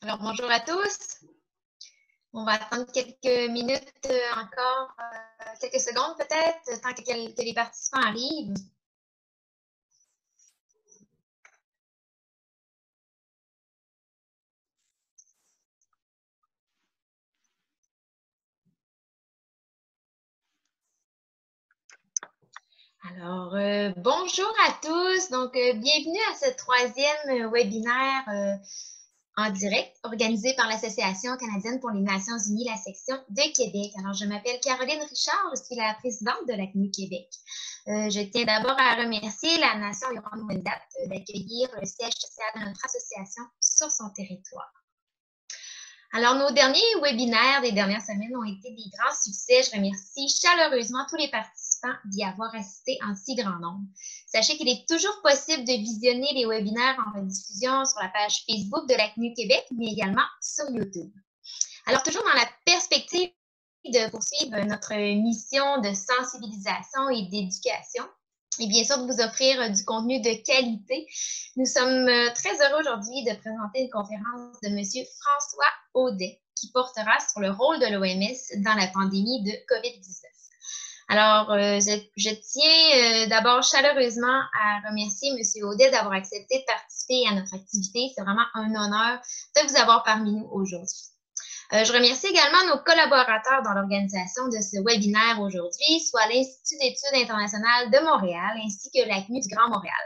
Alors, bonjour à tous. On va attendre quelques minutes encore, quelques secondes peut-être, tant que les participants arrivent. Alors, bonjour à tous. Donc, bienvenue à ce troisième webinaire en direct organisé par l'Association canadienne pour les Nations unies, la section de Québec. Alors, je m'appelle Caroline Richard, je suis la présidente de l'ACNU Québec. Je tiens d'abord à remercier la Nation Huron-Wendat d'accueillir le siège social de notre association sur son territoire. Alors, nos derniers webinaires des dernières semaines ont été des grands succès. Je remercie chaleureusement tous les participants d'y avoir assisté en si grand nombre. Sachez qu'il est toujours possible de visionner les webinaires en rediffusion sur la page Facebook de l'ACNU Québec, mais également sur YouTube. Alors, toujours dans la perspective de poursuivre notre mission de sensibilisation et d'éducation, et bien sûr de vous offrir du contenu de qualité. Nous sommes très heureux aujourd'hui de présenter une conférence de M. François Audet qui portera sur le rôle de l'OMS dans la pandémie de COVID-19. Alors, je tiens d'abord chaleureusement à remercier M. Audet d'avoir accepté de participer à notre activité. C'est vraiment un honneur de vous avoir parmi nous aujourd'hui. Je remercie également nos collaborateurs dans l'organisation de ce webinaire aujourd'hui, soit l'Institut d'études internationales de Montréal ainsi que l'ACNU du Grand Montréal.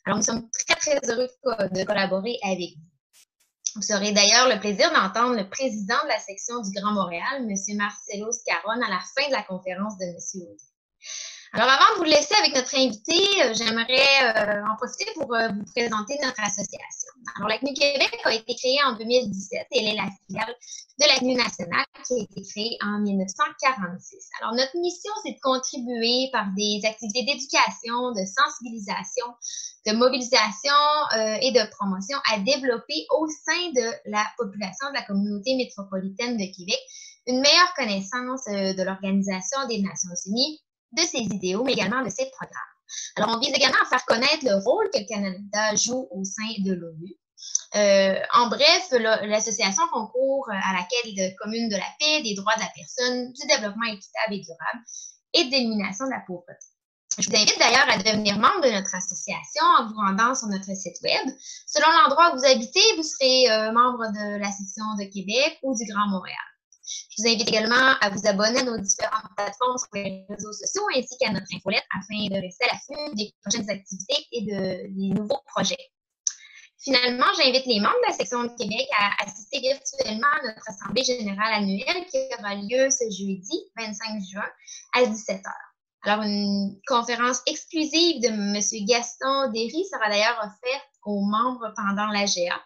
Alors, nous sommes très, très heureux de collaborer avec vous. Vous aurez d'ailleurs le plaisir d'entendre le président de la section du Grand Montréal, M. Marcelo Scarone, à la fin de la conférence de M. Audet. Alors, avant de vous laisser avec notre invité, j'aimerais en profiter pour vous présenter notre association. Alors, l'ACNU Québec a été créée en 2017 et elle est la filiale de l'ACNU nationale qui a été créée en 1946. Alors, notre mission, c'est de contribuer par des activités d'éducation, de sensibilisation, de mobilisation et de promotion à développer au sein de la population de la communauté métropolitaine de Québec une meilleure connaissance de l'Organisation des Nations unies, de ses idéaux, mais également de ses programmes. Alors, on vise également à faire connaître le rôle que le Canada joue au sein de l'ONU. En bref, l'association concourt à la quête de commune de la paix, des droits de la personne, du développement équitable et durable et de l'élimination de la pauvreté. Je vous invite d'ailleurs à devenir membre de notre association en vous rendant sur notre site web. Selon l'endroit où vous habitez, vous serez membre de la section de Québec ou du Grand Montréal. Je vous invite également à vous abonner à nos différentes plateformes sur les réseaux sociaux ainsi qu'à notre infolette afin de rester à l'affût des prochaines activités et des nouveaux projets. Finalement, j'invite les membres de la section de Québec à assister virtuellement à notre assemblée générale annuelle qui aura lieu ce jeudi 25 juin à 17 h. Alors, une conférence exclusive de M. Gaston Derry sera d'ailleurs offerte aux membres pendant l'AGA.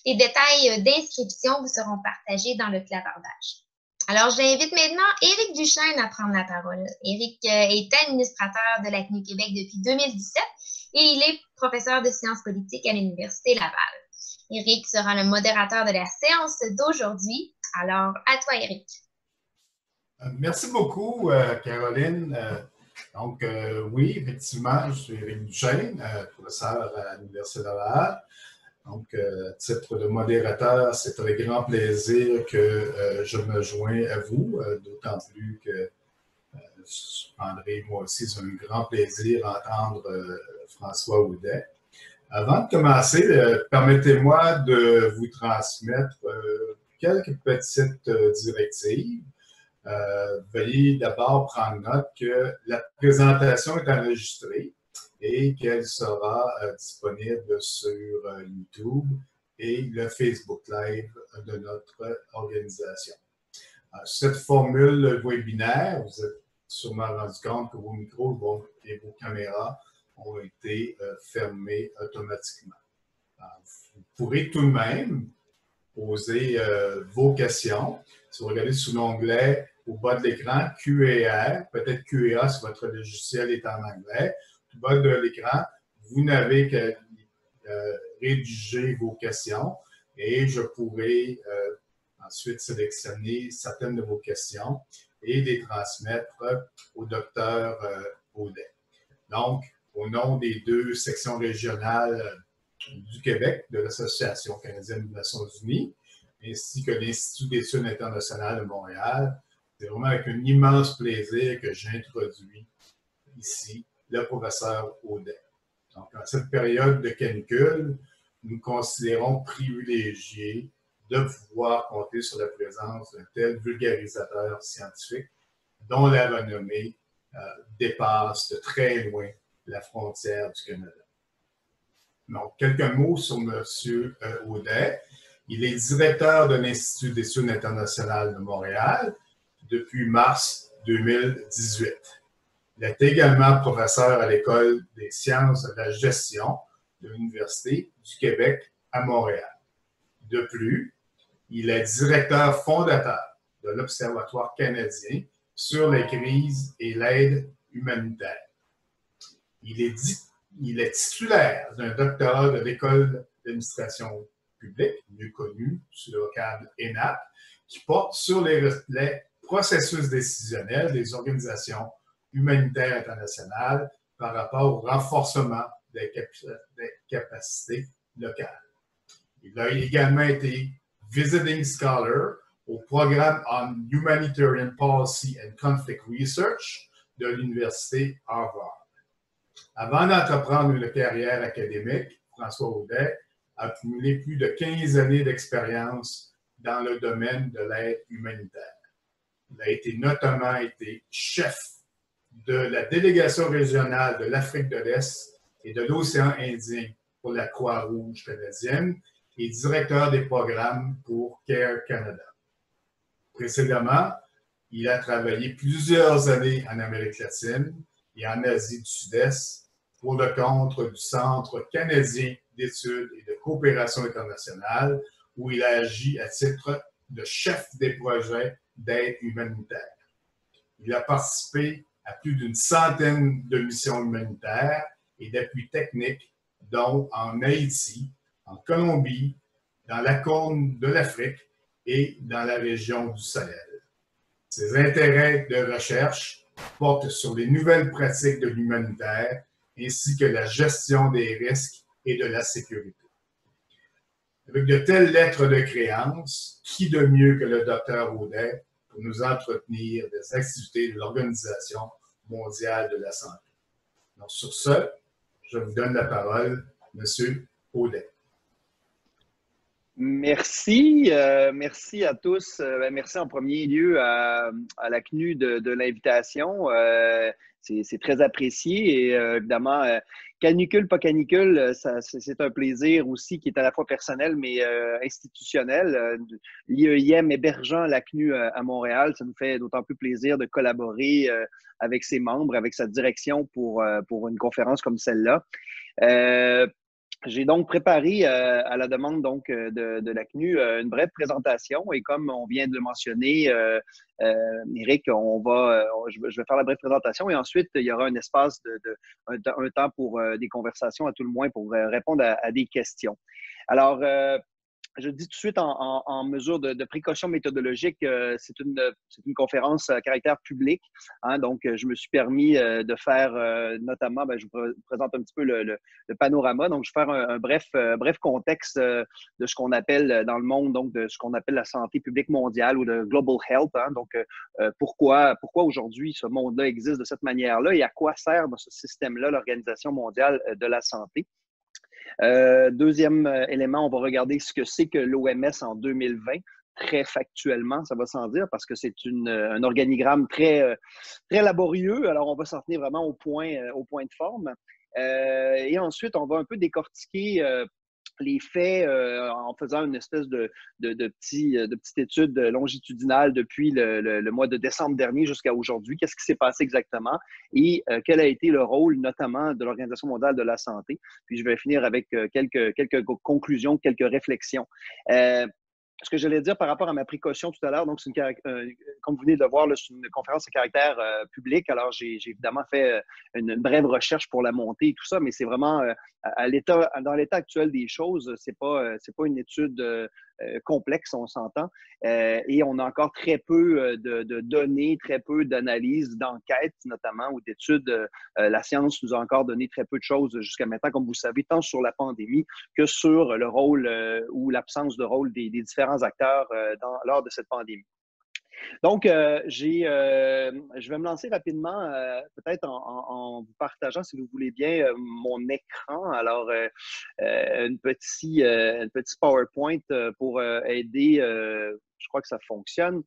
Les détails d'inscription vous seront partagés dans le clavardage. Alors, j'invite maintenant Éric Duchesne à prendre la parole. Éric est administrateur de l'ACNU Québec depuis 2017 et il est professeur de sciences politiques à l'Université Laval. Éric sera le modérateur de la séance d'aujourd'hui. Alors, à toi, Éric. Merci beaucoup, Caroline. Donc, oui, effectivement, je suis Éric Duchesne, professeur à l'Université Laval. Donc, titre de modérateur, c'est avec grand plaisir que je me joins à vous, d'autant plus que je prendrai moi aussi, c'est un grand plaisir d'entendre François Audet. Avant de commencer, permettez-moi de vous transmettre quelques petites directives. Veuillez d'abord prendre note que la présentation est enregistrée et qu'elle sera disponible sur YouTube et le Facebook Live de notre organisation. Cette formule webinaire, vous êtes sûrement rendu compte que vos micros et vos caméras ont été fermés automatiquement. Alors, vous pourrez tout de même poser vos questions. Si vous regardez sous l'onglet au bas de l'écran, Q&A, peut-être Q&A si votre logiciel est en anglais. Au bas de l'écran, vous n'avez qu'à rédiger vos questions et je pourrai ensuite sélectionner certaines de vos questions et les transmettre au docteur Audet. Donc, au nom des deux sections régionales du Québec, de l'Association canadienne des Nations unies, ainsi que l'Institut d'études internationales de Montréal. C'est vraiment avec un immense plaisir que j'introduis ici le professeur Audet. Donc, en cette période de canicule, nous considérons privilégié de pouvoir compter sur la présence d'un tel vulgarisateur scientifique dont la renommée dépasse de très loin la frontière du Canada. Donc, quelques mots sur M. Audet. Il est directeur de l'Institut d'études internationales de Montréal depuis mars 2018. Il est également professeur à l'École des sciences de la gestion de l'Université du Québec à Montréal. De plus, il est directeur fondateur de l'Observatoire canadien sur les crises et l'aide humanitaire. Il est titulaire d'un doctorat de l'École d'administration publique, mieux connu sous le vocable ENAP, qui porte sur les processus décisionnels des organisations humanitaires internationales par rapport au renforcement des capacités locales. Il a également été Visiting Scholar au programme on Humanitarian Policy and Conflict Research de l'Université Harvard. Avant d'entreprendre une carrière académique, François Audet a accumulé plus de 15 années d'expérience dans le domaine de l'aide humanitaire. Il a notamment été chef de la délégation régionale de l'Afrique de l'Est et de l'océan Indien pour la Croix-Rouge canadienne et directeur des programmes pour CARE Canada. Précédemment, il a travaillé plusieurs années en Amérique latine et en Asie du Sud-Est pour le compte du Centre canadien d'études et de coopération internationale, où il a agi à titre de chef des projets d'aide humanitaire. Il a participé à plus d'une centaine de missions humanitaires et d'appui technique, dont en Haïti, en Colombie, dans la Corne de l'Afrique et dans la région du Sahel. Ses intérêts de recherche portent sur les nouvelles pratiques de l'humanitaire ainsi que la gestion des risques et de la sécurité. Avec de telles lettres de créance, qui de mieux que le Dr Audet pour nous entretenir des activités de l'Organisation mondiale de la santé. Donc, sur ce, je vous donne la parole, M. Audet. Merci. Merci à tous. Merci en premier lieu à la CNU de l'invitation. C'est très apprécié et évidemment, canicule, pas canicule, c'est un plaisir aussi qui est à la fois personnel mais institutionnel. L'IEIM hébergeant la CNU à Montréal, ça nous fait d'autant plus plaisir de collaborer avec ses membres, avec sa direction pour une conférence comme celle-là. J'ai donc préparé à la demande donc de la CNU une brève présentation et comme on vient de le mentionner, Éric, je vais faire la brève présentation et ensuite il y aura un espace un temps pour des conversations à tout le moins pour répondre à des questions. Alors, je dis tout de suite en mesure de précaution méthodologique, c'est une conférence à caractère public. Hein, donc, je me suis permis de faire notamment, je vous présente un petit peu le panorama. Donc, je vais faire un bref contexte de ce qu'on appelle dans le monde, donc de ce qu'on appelle la santé publique mondiale ou de Global Health. Hein, donc, pourquoi aujourd'hui ce monde-là existe de cette manière-là et à quoi sert dans ce système-là l'Organisation mondiale de la santé. Deuxième élément, on va regarder ce que c'est que l'OMS en 2020, très factuellement, ça va sans dire, parce que c'est un organigramme très laborieux. Alors, on va s'en tenir vraiment au point de forme. Et ensuite, on va un peu décortiquer les faits en faisant une espèce de petite étude longitudinale depuis le mois de décembre dernier jusqu'à aujourd'hui. Qu'est-ce qui s'est passé exactement et quel a été le rôle notamment de l'Organisation mondiale de la santé. Puis je vais finir avec quelques conclusions, quelques réflexions. Ce que j'allais dire par rapport à ma précaution tout à l'heure, donc comme vous venez de le voir, c'est une conférence à caractère public. Alors, j'ai évidemment fait une brève recherche pour la montée et tout ça, mais c'est vraiment dans l'état actuel des choses, c'est pas une étude complexe, on s'entend, et on a encore très peu de données, très peu d'analyses, d'enquêtes notamment, ou d'études. La science nous a encore donné très peu de choses jusqu'à maintenant, comme vous savez, tant sur la pandémie que sur le rôle ou l'absence de rôle des différents acteurs lors de cette pandémie. Donc, je vais me lancer rapidement, peut-être en vous partageant, si vous voulez bien, mon écran. Alors, une petite PowerPoint pour aider, je crois que ça fonctionne.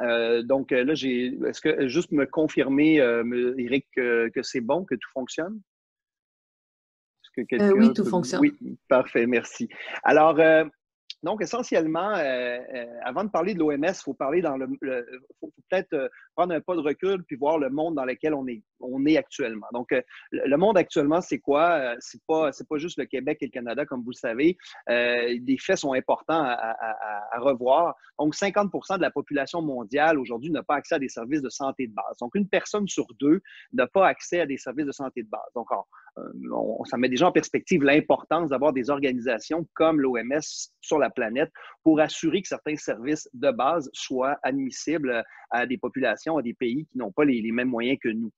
Donc, là, est-ce que juste me confirmer, Eric, que c'est bon, que tout fonctionne? Est-ce que quelqu'un oui, tout fonctionne. Oui, parfait, merci. Alors, donc, essentiellement, avant de parler de l'OMS, il faut parler faut peut-être prendre un pas de recul puis voir le monde dans lequel on est actuellement. Donc, le monde actuellement, c'est quoi? C'est pas juste le Québec et le Canada, comme vous le savez. Les faits sont importants à revoir. Donc, 50% de la population mondiale aujourd'hui n'a pas accès à des services de santé de base. Donc, une personne sur deux n'a pas accès à des services de santé de base. Donc, ça met déjà en perspective l'importance d'avoir des organisations comme l'OMS sur la planète pour assurer que certains services de base soient admissibles à des populations, à des pays qui n'ont pas les mêmes moyens que nous.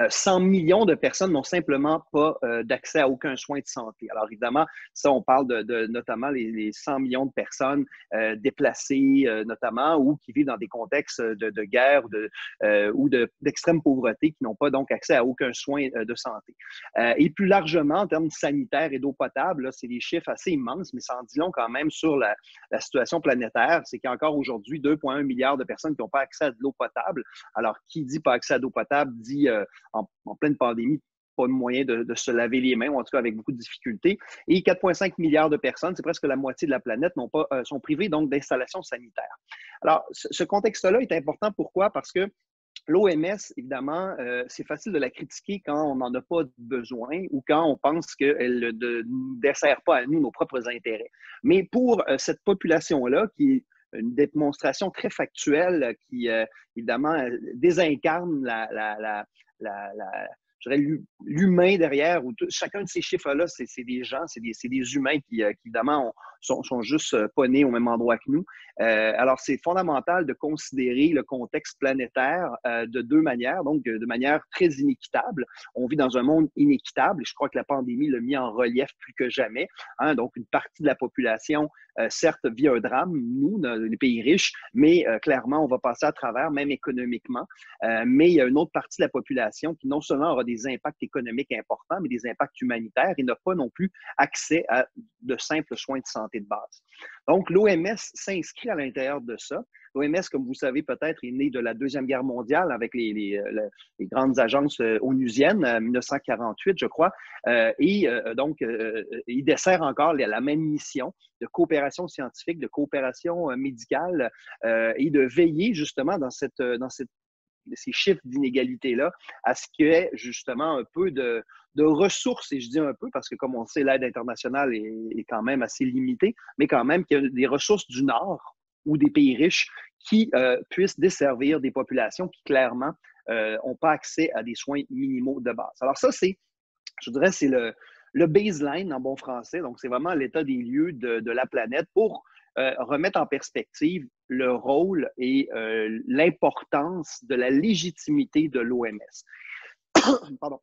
100 millions de personnes n'ont simplement pas d'accès à aucun soin de santé. Alors évidemment, ça, on parle de notamment les 100 millions de personnes déplacées notamment ou qui vivent dans des contextes de guerre ou d'extrême pauvreté qui n'ont pas donc accès à aucun soin de santé. Et plus largement, en termes sanitaires et d'eau potable, c'est des chiffres assez immenses, mais ça en dit long quand même sur la situation planétaire. C'est qu'il y a encore aujourd'hui 2,1 milliards de personnes qui n'ont pas accès à de l'eau potable. Alors, qui dit pas accès à d'eau potable dit en pleine pandémie, pas de moyen de se laver les mains, ou en tout cas avec beaucoup de difficultés. Et 4,5 milliards de personnes, c'est presque la moitié de la planète, sont privées donc d'installations sanitaires. Alors, ce contexte-là est important. Pourquoi? Parce que l'OMS, évidemment, c'est facile de la critiquer quand on n'en a pas besoin ou quand on pense qu'elle ne dessert pas à nous nos propres intérêts. Mais pour cette population-là, qui est une démonstration très factuelle qui, évidemment, désincarne je dirais l'humain derrière, où chacun de ces chiffres-là, c'est des gens, c'est des humains qui évidemment, sont juste pas nés au même endroit que nous. Alors, c'est fondamental de considérer le contexte planétaire de deux manières, donc de manière très inéquitable. On vit dans un monde inéquitable et je crois que la pandémie l'a mis en relief plus que jamais. Hein, donc, une partie de la population, certes, vit un drame, nous, dans les pays riches, mais clairement, on va passer à travers, même économiquement. Mais il y a une autre partie de la population qui non seulement aura des impacts économiques importants, mais des impacts humanitaires et n'a pas non plus accès à de simples soins de santé de base. Donc, l'OMS s'inscrit à l'intérieur de ça. L'OMS, comme vous savez peut-être, est née de la Deuxième Guerre mondiale avec les grandes agences onusiennes, en 1948, je crois. Donc, il dessert encore la même mission de coopération scientifique, de coopération médicale et de veiller justement dans ces chiffres d'inégalité-là à ce qu'il y ait justement un peu de ressources, et je dis un peu parce que comme on sait, l'aide internationale est quand même assez limitée, mais quand même qu'il y a des ressources du Nord ou des pays riches qui puissent desservir des populations qui clairement n'ont pas accès à des soins minimaux de base. Alors ça, je dirais, c'est le baseline en bon français, donc c'est vraiment l'état des lieux de la planète pour remettre en perspective le rôle et l'importance de la légitimité de l'OMS. Pardon.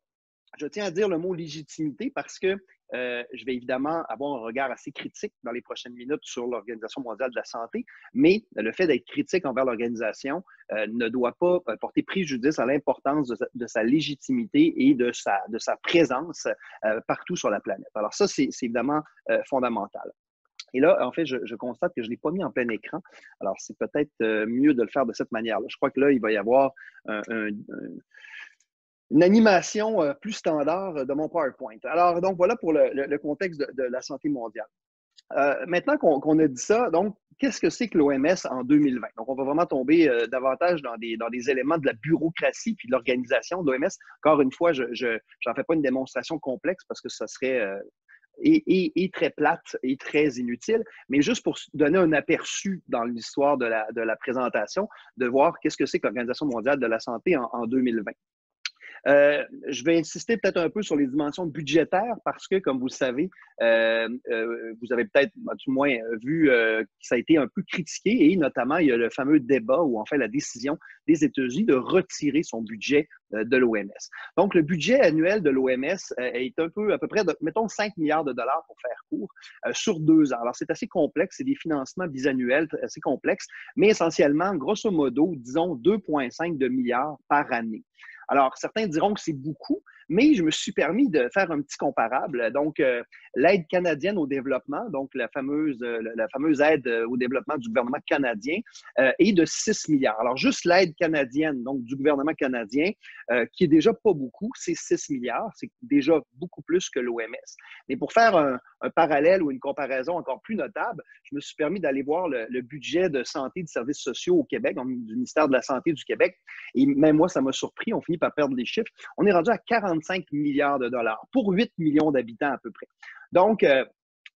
Je tiens à dire le mot légitimité parce que je vais évidemment avoir un regard assez critique dans les prochaines minutes sur l'Organisation mondiale de la santé, mais le fait d'être critique envers l'organisation ne doit pas porter préjudice à l'importance de sa légitimité et de sa présence partout sur la planète. Alors ça, c'est évidemment fondamental. Et là, en fait, je constate que je ne l'ai pas mis en plein écran. Alors, c'est peut-être mieux de le faire de cette manière-là. Je crois que là, il va y avoir une animation plus standard de mon PowerPoint. Alors, donc, voilà pour le contexte de la santé mondiale. Maintenant qu'on a dit ça, donc, qu'est-ce que c'est que l'OMS en 2020? Donc, on va vraiment tomber davantage dans des éléments de la bureaucratie puis de l'organisation de l'OMS. Encore une fois, je n'en fais pas une démonstration complexe parce que ça serait et très plate et très inutile, mais juste pour donner un aperçu dans l'histoire de la présentation, de voir qu'est-ce que c'est que l'Organisation mondiale de la santé en 2020. Je vais insister peut-être un peu sur les dimensions budgétaires parce que, comme vous le savez, vous avez peut-être, du moins, vu que ça a été un peu critiqué et notamment, il y a le fameux débat ou en fait la décision des États-Unis de retirer son budget de l'OMS. Donc, le budget annuel de l'OMS est un peu, à peu près, mettons, 5 milliards de dollars pour faire court, sur 2 ans. Alors, c'est assez complexe, c'est des financements bisannuels assez complexes, mais essentiellement, grosso modo, disons 2,5 de milliards par année. Alors, certains diront que c'est beaucoup, mais je me suis permis de faire un petit comparable. Donc, l'aide canadienne au développement, donc la fameuse aide au développement du gouvernement canadien, est de 6 milliards. Alors, juste l'aide canadienne, donc du gouvernement canadien, qui est déjà pas beaucoup, c'est 6 milliards. C'est déjà beaucoup plus que l'OMS. Mais pour faire un parallèle ou une comparaison encore plus notable, je me suis permis d'aller voir le budget de santé et de services sociaux au Québec, donc du ministère de la Santé du Québec. Et même moi, ça m'a surpris. On finit par perdre les chiffres. On est rendu à 45 milliards de dollars pour 8 millions d'habitants à peu près. Donc,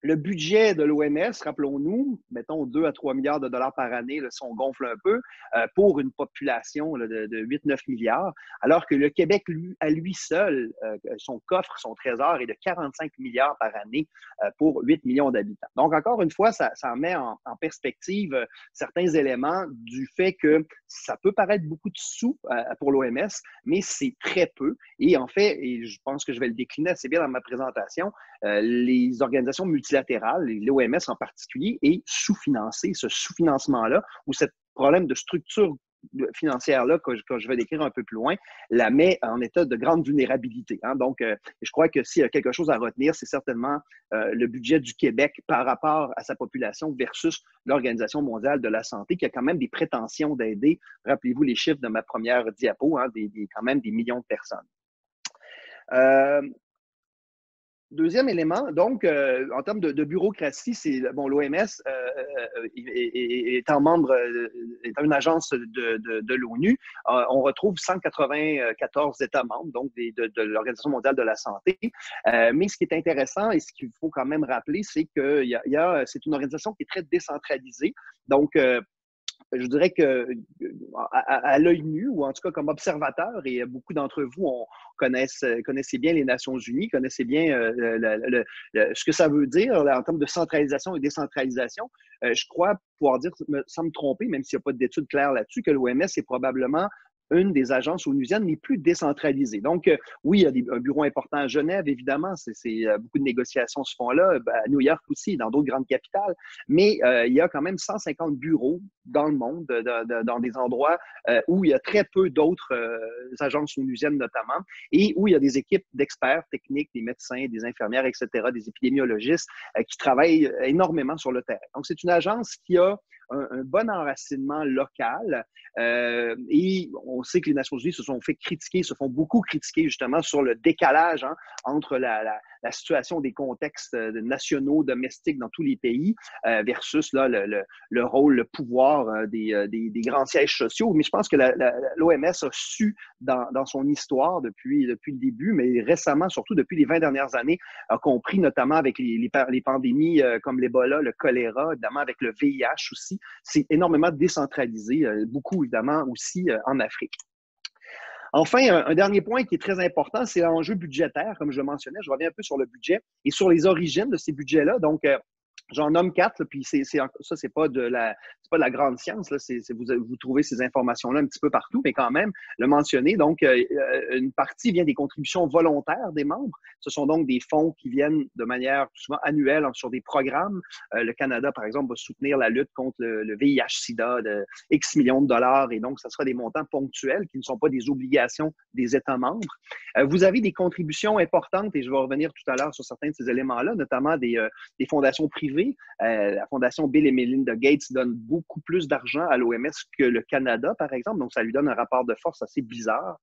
le budget de l'OMS, rappelons-nous, mettons 2 à 3 milliards de dollars par année, là, si on gonfle un peu, pour une population là, de 8-9 milliards, alors que le Québec, lui, à lui seul, son coffre, son trésor est de 45 milliards par année pour 8 millions d'habitants. Donc, encore une fois, ça met en perspective certains éléments du fait que ça peut paraître beaucoup de sous pour l'OMS, mais c'est très peu. Et en fait, et je pense que je vais le décliner assez bien dans ma présentation, les organisations multilatérales, l'OMS en particulier, est sous-financée. Ce sous-financement-là, ou ce problème de structure financière-là, que je vais décrire un peu plus loin, la met en état de grande vulnérabilité. Hein. Donc, je crois que s'il y a quelque chose à retenir, c'est certainement le budget du Québec par rapport à sa population versus l'Organisation mondiale de la santé, qui a quand même des prétentions d'aider. Rappelez-vous les chiffres de ma première diapo, hein, quand même des millions de personnes. Deuxième élément, donc, en termes de bureaucratie, c'est bon, l'OMS étant membre, étant une agence de l'ONU, on retrouve 194 États membres, donc de l'Organisation mondiale de la santé. Mais ce qui est intéressant et ce qu'il faut quand même rappeler, c'est que c'est une organisation qui est très décentralisée. Donc, je dirais que à l'œil nu, ou en tout cas comme observateur, et beaucoup d'entre vous connaissez bien les Nations Unies, connaissez bien ce que ça veut dire là, en termes de centralisation et décentralisation. Je crois pouvoir dire, sans me tromper, même s'il n'y a pas d'études claires là-dessus, que l'OMS est probablement une des agences onusiennes les plus décentralisées. Donc, oui, il y a un bureau important à Genève, évidemment. Beaucoup de négociations se font là, à New York aussi, dans d'autres grandes capitales. Mais il y a quand même 150 bureaux dans le monde, dans des endroits où il y a très peu d'autres agences onusiennes notamment, et où il y a des équipes d'experts techniques, des médecins, des infirmières, etc., des épidémiologistes qui travaillent énormément sur le terrain. Donc, c'est une agence qui a un bon enracinement local. Et on sait que les Nations Unies se sont fait critiquer, se font beaucoup critiquer justement sur le décalage entre la situation des contextes nationaux, domestiques dans tous les pays versus là, le rôle, le pouvoir des grands sièges sociaux. Mais je pense que l'OMS a su dans son histoire depuis le début, mais récemment, surtout depuis les 20 dernières années, a compris notamment avec les pandémies comme l'Ebola, le choléra, évidemment avec le VIH aussi. C'est énormément décentralisé, beaucoup évidemment aussi en Afrique. Enfin, un dernier point qui est très important, c'est l'enjeu budgétaire, comme je le mentionnais. Je reviens un peu sur le budget et sur les origines de ces budgets-là. Donc, j'en nomme 4, puis ça, c'est pas de la grande science. Là. Vous trouvez ces informations-là un petit peu partout, mais quand même, le mentionner. Donc, une partie vient des contributions volontaires des membres. Ce sont donc des fonds qui viennent de manière souvent annuelle sur des programmes. Le Canada, par exemple, va soutenir la lutte contre le VIH-Sida de X millions de dollars, et donc, ça sera des montants ponctuels qui ne sont pas des obligations des États membres. Vous avez des contributions importantes, et je vais revenir tout à l'heure sur certains de ces éléments-là, notamment des fondations privées. La fondation Bill et Melinda Gates donne beaucoup plus d'argent à l'OMS que le Canada, par exemple. Donc, ça lui donne un rapport de force assez bizarre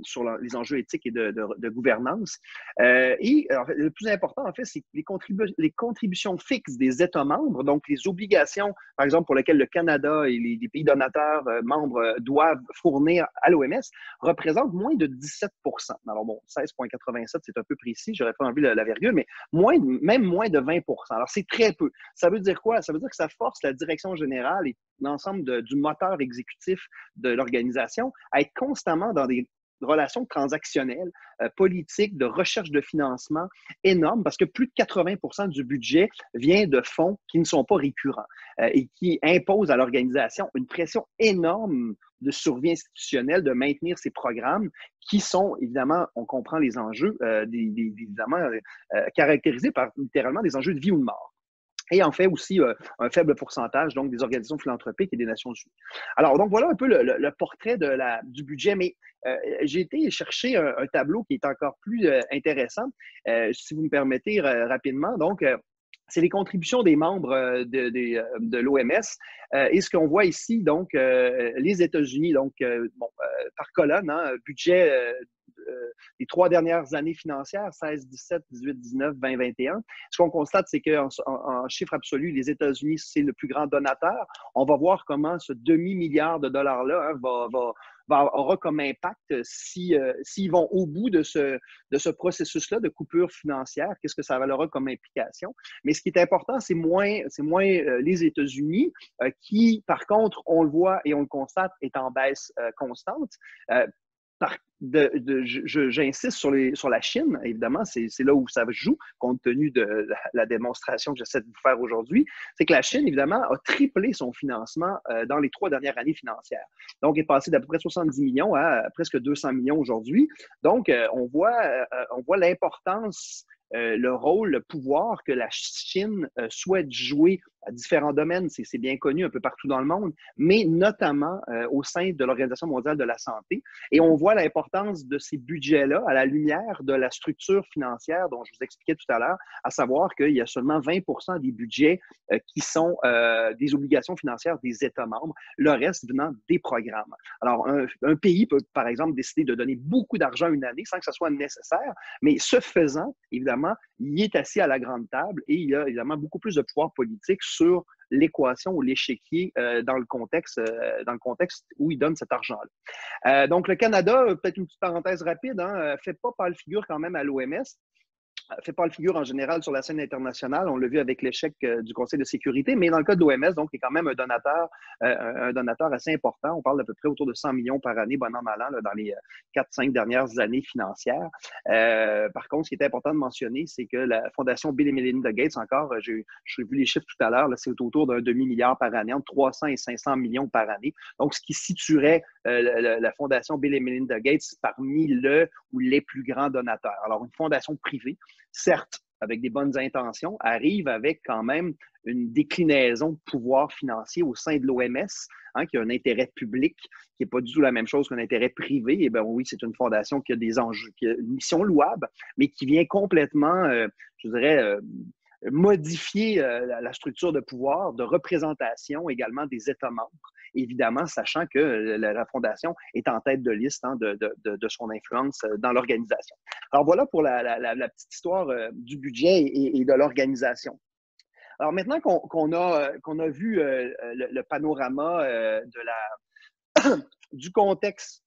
sur les enjeux éthiques et de gouvernance. Et en fait, le plus important, en fait, c'est les contributions fixes des États membres, donc les obligations, par exemple, pour lesquelles le Canada et les pays donateurs membres doivent fournir à l'OMS, représentent moins de 17 %. Alors bon, 16,87, c'est un peu précis, j'aurais pas envie la virgule, mais même moins de 20 %. Alors, c'est très peu. Ça veut dire quoi? Ça veut dire que ça force la direction générale et l'ensemble du moteur exécutif de l'organisation à être constamment dans des relations transactionnelles, politiques, de recherche de financement énormes parce que plus de 80% du budget vient de fonds qui ne sont pas récurrents et qui imposent à l'organisation une pression énorme de survie institutionnelle, de maintenir ces programmes qui sont, évidemment, on comprend les enjeux, évidemment, caractérisés par littéralement des enjeux de vie ou de mort. Et en fait aussi un faible pourcentage donc des organisations philanthropiques et des Nations Unies. Alors, donc voilà un peu le portrait du budget, mais j'ai été chercher un tableau qui est encore plus intéressant, si vous me permettez rapidement. Donc, c'est les contributions des membres de l'OMS. Et ce qu'on voit ici, donc, les États-Unis, donc, par colonne, hein, budget les 3 dernières années financières, 16, 17, 18, 19, 20, 21. Ce qu'on constate, c'est qu'en chiffre absolu, les États-Unis, c'est le plus grand donateur. On va voir comment ce demi-milliard de dollars-là aura comme impact s'ils vont au bout de ce processus-là de coupure financière, qu'est-ce que ça aura comme implication. Mais ce qui est important, c'est moins les États-Unis qui, par contre, on le voit et on le constate, est en baisse constante. J'insiste sur la Chine, évidemment, c'est là où ça joue, compte tenu de la démonstration que j'essaie de vous faire aujourd'hui. C'est que la Chine, évidemment, a triplé son financement dans les 3 dernières années financières. Donc, elle est passée d'à peu près 70 millions à presque 200 millions aujourd'hui. Donc, on voit l'importance, le rôle, le pouvoir que la Chine souhaite jouer à différents domaines, c'est bien connu un peu partout dans le monde, mais notamment au sein de l'Organisation mondiale de la santé. Et on voit l'importance de ces budgets-là à la lumière de la structure financière dont je vous expliquais tout à l'heure, à savoir qu'il y a seulement 20% des budgets qui sont des obligations financières des États membres, le reste venant des programmes. Alors, un pays peut, par exemple, décider de donner beaucoup d'argent une année sans que ça soit nécessaire, mais ce faisant, évidemment, il est assis à la grande table et il a évidemment beaucoup plus de pouvoir politique sur l'équation ou l'échiquier dans le contexte où il donne cet argent-là. Donc, le Canada, peut-être une petite parenthèse rapide, hein, fait pas pâle figure quand même à l'OMS. Fait pas le figure en général sur la scène internationale. On l'a vu avec l'échec du Conseil de sécurité, mais dans le cas de l'OMS, donc, il est quand même un donateur assez important. On parle d'à peu près autour de 100 millions par année, bon an, mal an, là, dans les 4-5 dernières années financières. Par contre, ce qui est important de mentionner, c'est que la Fondation Bill et Melinda Gates, encore, j'ai vu les chiffres tout à l'heure, c'est autour d'un demi-milliard par année, entre 300 et 500 millions par année. Donc, ce qui situerait la Fondation Bill et Melinda Gates parmi le ou les plus grands donateurs. Alors, une fondation privée, certes, avec des bonnes intentions, arrive avec quand même une déclinaison de pouvoir financier au sein de l'OMS, hein, qui a un intérêt public, qui n'est pas du tout la même chose qu'un intérêt privé. Et bien oui, c'est une fondation qui a des enjeux, qui a une mission louable, mais qui vient complètement, je dirais, modifier la structure de pouvoir, de représentation également des États membres, évidemment, sachant que la Fondation est en tête de liste, hein, de son influence dans l'organisation. Alors voilà pour la petite histoire du budget et de l'organisation. Alors maintenant qu'on a vu le panorama du contexte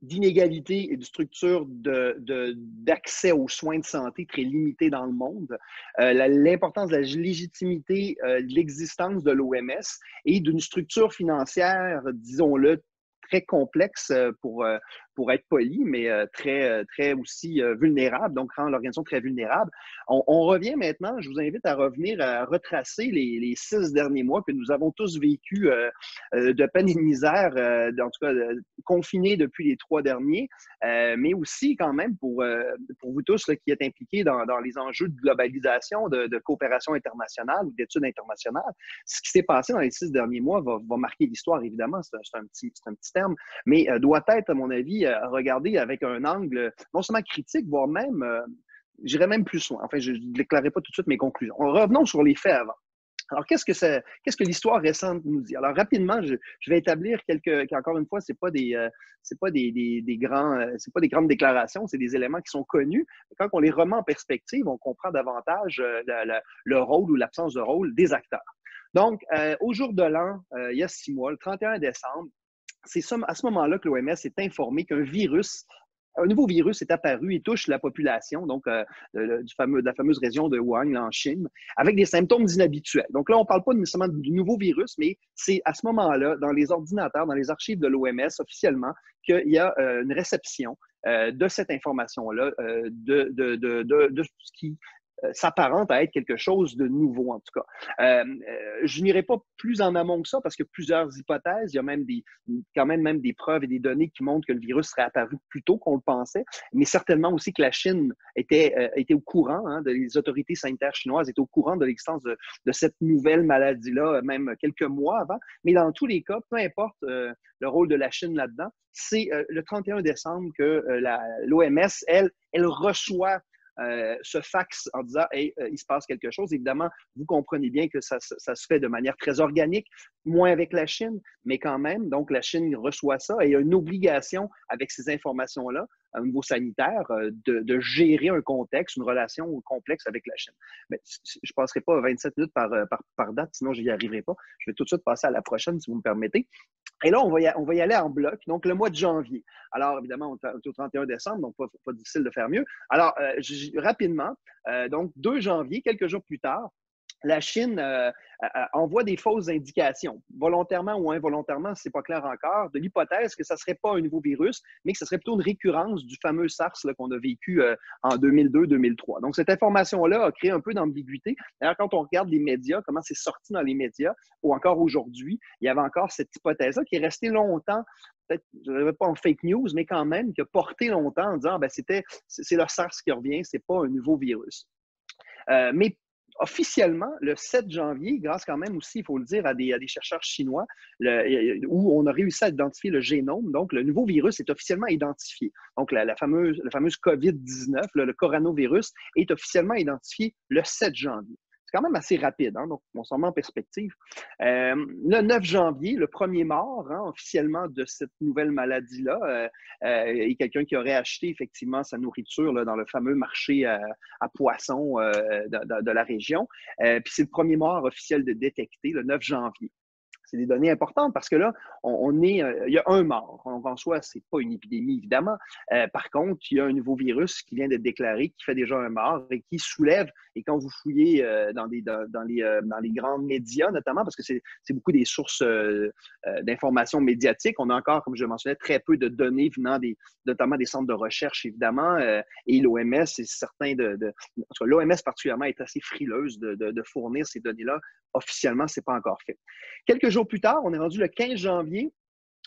d'inégalité et de structure d'accès aux soins de santé très limitée dans le monde, l'importance de la légitimité de l'existence de l'OMS et d'une structure financière, disons-le, très complexe pour être poli, mais très aussi vulnérable, donc rend l'organisation très vulnérable. On revient maintenant, je vous invite à revenir à retracer les 6 derniers mois que nous avons tous vécu de peine et de misère, en tout cas confinés depuis les 3 derniers, mais aussi quand même pour vous tous là, qui êtes impliqués dans les enjeux de globalisation, de coopération internationale ou d'études internationales. Ce qui s'est passé dans les 6 derniers mois va marquer l'histoire, évidemment, c'est un petit terme, mais doit être, à mon avis, à regarder avec un angle non seulement critique, voire même, j'irais même plus loin. Enfin, je ne déclarerai pas tout de suite mes conclusions. Revenons sur les faits avant. Alors, qu'est-ce que l'histoire récente nous dit? Alors, rapidement, je vais établir encore une fois, c'est pas des grandes déclarations, c'est des éléments qui sont connus. Quand on les remet en perspective, on comprend davantage le rôle ou l'absence de rôle des acteurs. Donc, au jour de l'an, il y a 6 mois, le 31 décembre, c'est à ce moment-là que l'OMS est informé qu'un virus un nouveau virus est apparu et touche la population, donc de la fameuse région de Wuhan, en Chine, avec des symptômes inhabituels. Donc là, on ne parle pas nécessairement du nouveau virus, mais c'est à ce moment-là, dans les ordinateurs, dans les archives de l'OMS, officiellement, qu'il y a une réception de cette information-là, de ce qui s'apparente à être quelque chose de nouveau, en tout cas. Je n'irai pas plus en amont que ça parce qu'il y a plusieurs hypothèses. Il y a même quand même des preuves et des données qui montrent que le virus serait apparu plus tôt qu'on le pensait, mais certainement aussi que la Chine était au courant, les autorités sanitaires chinoises étaient au courant de l'existence de cette nouvelle maladie-là, même quelques mois avant. Mais dans tous les cas, peu importe le rôle de la Chine là-dedans, c'est le 31 décembre que l'OMS, elle reçoit ce fax en disant hey, il se passe quelque chose. Évidemment, vous comprenez bien que ça se fait de manière très organique, moins avec la Chine, mais quand même. Donc, la Chine reçoit ça et il y a une obligation avec ces informations-là, au niveau sanitaire, de gérer un contexte, une relation complexe avec la Chine. Mais je ne passerai pas 27 minutes par date, sinon je n'y arriverai pas. Je vais tout de suite passer à la prochaine, si vous me permettez. Et là, on va y aller en bloc, donc le mois de janvier. Alors, évidemment, on est au 31 décembre, donc pas difficile de faire mieux. Alors, rapidement, donc 2 janvier, quelques jours plus tard, la Chine envoie des fausses indications, volontairement ou involontairement, ce n'est pas clair encore, de l'hypothèse que ça ne serait pas un nouveau virus, mais que ce serait plutôt une récurrence du fameux SARS qu'on a vécu en 2002-2003. Donc, cette information-là a créé un peu d'ambiguïté. D'ailleurs, quand on regarde les médias, comment c'est sorti dans les médias, ou encore aujourd'hui, il y avait encore cette hypothèse-là qui est restée longtemps, peut-être, je ne dirais pas en fake news, mais quand même, qui a porté longtemps en disant c'est le SARS qui revient, ce n'est pas un nouveau virus. Mais officiellement, le 7 janvier, grâce quand même aussi, il faut le dire, à des chercheurs chinois, où on a réussi à identifier le génome. Donc, le nouveau virus est officiellement identifié. Donc, la fameuse COVID-19, le coronavirus, est officiellement identifié le 7 janvier. C'est quand même assez rapide, donc on s'en met en perspective. Le 9 janvier, le premier mort officiellement de cette nouvelle maladie-là est quelqu'un qui aurait acheté effectivement sa nourriture là, dans le fameux marché à poissons de la région. Puis c'est le premier mort officiel de détecté le 9 janvier. C'est des données importantes parce que là, il y a un mort. En soi, ce n'est pas une épidémie, évidemment. Par contre, il y a un nouveau virus qui vient d'être déclaré, qui fait déjà un mort et qui soulève, et quand vous fouillez dans les grands médias, notamment, parce que c'est beaucoup des sources d'informations médiatiques, on a encore, comme je le mentionnais, très peu de données venant notamment des centres de recherche, évidemment, et l'OMS est certain l'OMS particulièrement est assez frileuse de fournir ces données-là. Officiellement, ce n'est pas encore fait. Quelques jours plus tard, on est rendu le 15 janvier.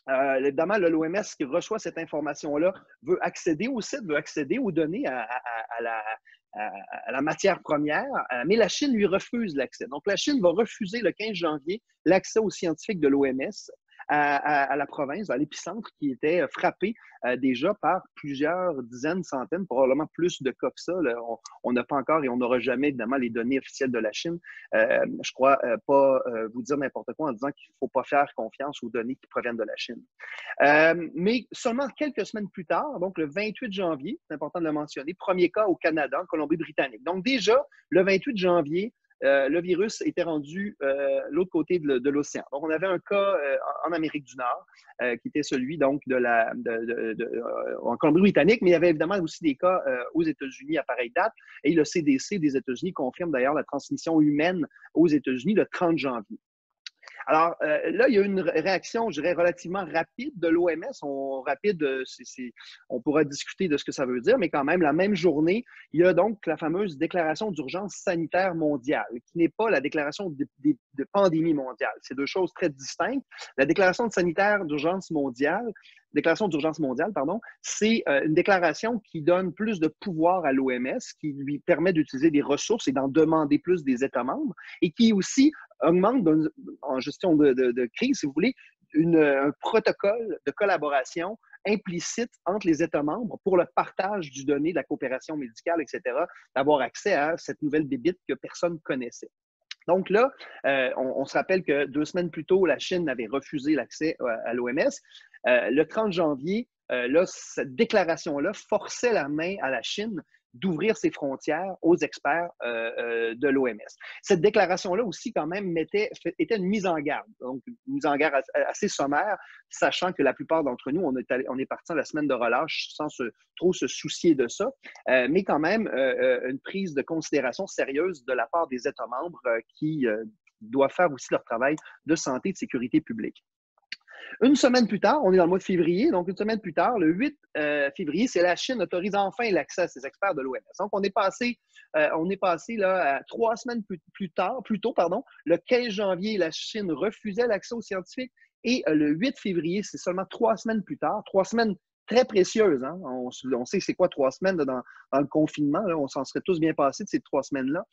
Évidemment, l'OMS qui reçoit cette information-là veut accéder au site, veut accéder aux données, à la matière première, mais la Chine lui refuse l'accès. Donc, la Chine va refuser le 15 janvier l'accès aux scientifiques de l'OMS à la province, à l'épicentre qui était frappé déjà par plusieurs dizaines, centaines, probablement plus de cas que ça. Là, on n'a pas encore et on n'aura jamais, évidemment, les données officielles de la Chine. Je crois pas vous dire n'importe quoi en disant qu'il ne faut pas faire confiance aux données qui proviennent de la Chine. Mais seulement quelques semaines plus tard, donc le 28 janvier, c'est important de le mentionner, premier cas au Canada, en Colombie-Britannique. Donc déjà, le 28 janvier, le virus était rendu l'autre côté de l'océan. Donc, on avait un cas en Amérique du Nord, qui était celui donc en Colombie-Britannique, mais il y avait évidemment aussi des cas aux États-Unis à pareille date. Et le CDC des États-Unis confirme d'ailleurs la transmission humaine aux États-Unis le 30 janvier. Alors là, il y a une réaction, je dirais, relativement rapide de l'OMS. On pourra discuter de ce que ça veut dire, mais quand même, la même journée, il y a donc la fameuse déclaration d'urgence sanitaire mondiale, qui n'est pas la déclaration de pandémie mondiale. C'est deux choses très distinctes. La déclaration d'urgence mondiale, c'est une déclaration qui donne plus de pouvoir à l'OMS, qui lui permet d'utiliser des ressources et d'en demander plus des États membres, et qui aussi augmente en gestion de crise, si vous voulez, un protocole de collaboration implicite entre les États membres pour le partage du donné, de la coopération médicale, etc., d'avoir accès à cette nouvelle bébite que personne ne connaissait. Donc là, on se rappelle que 2 semaines plus tôt, la Chine avait refusé l'accès à l'OMS. Le 30 janvier, là, cette déclaration-là forçait la main à la Chine d'ouvrir ses frontières aux experts de l'OMS. Cette déclaration-là aussi, quand même, était une mise en garde, donc une mise en garde assez sommaire, sachant que la plupart d'entre nous, on est partis la semaine de relâche sans trop se soucier de ça, mais quand même une prise de considération sérieuse de la part des États membres qui doivent faire aussi leur travail de santé et de sécurité publique. Une semaine plus tard, on est dans le mois de février, donc une semaine plus tard, le 8 février, c'est la Chine autorise enfin l'accès à ces experts de l'OMS. Donc, on est passé là, à 3 semaines plus tôt, le 15 janvier, la Chine refusait l'accès aux scientifiques et le 8 février, c'est seulement 3 semaines plus tard, 3 semaines très précieuses. Hein? On sait c'est quoi 3 semaines là, dans le confinement. Là, on s'en serait tous bien passés de ces 3 semaines-là.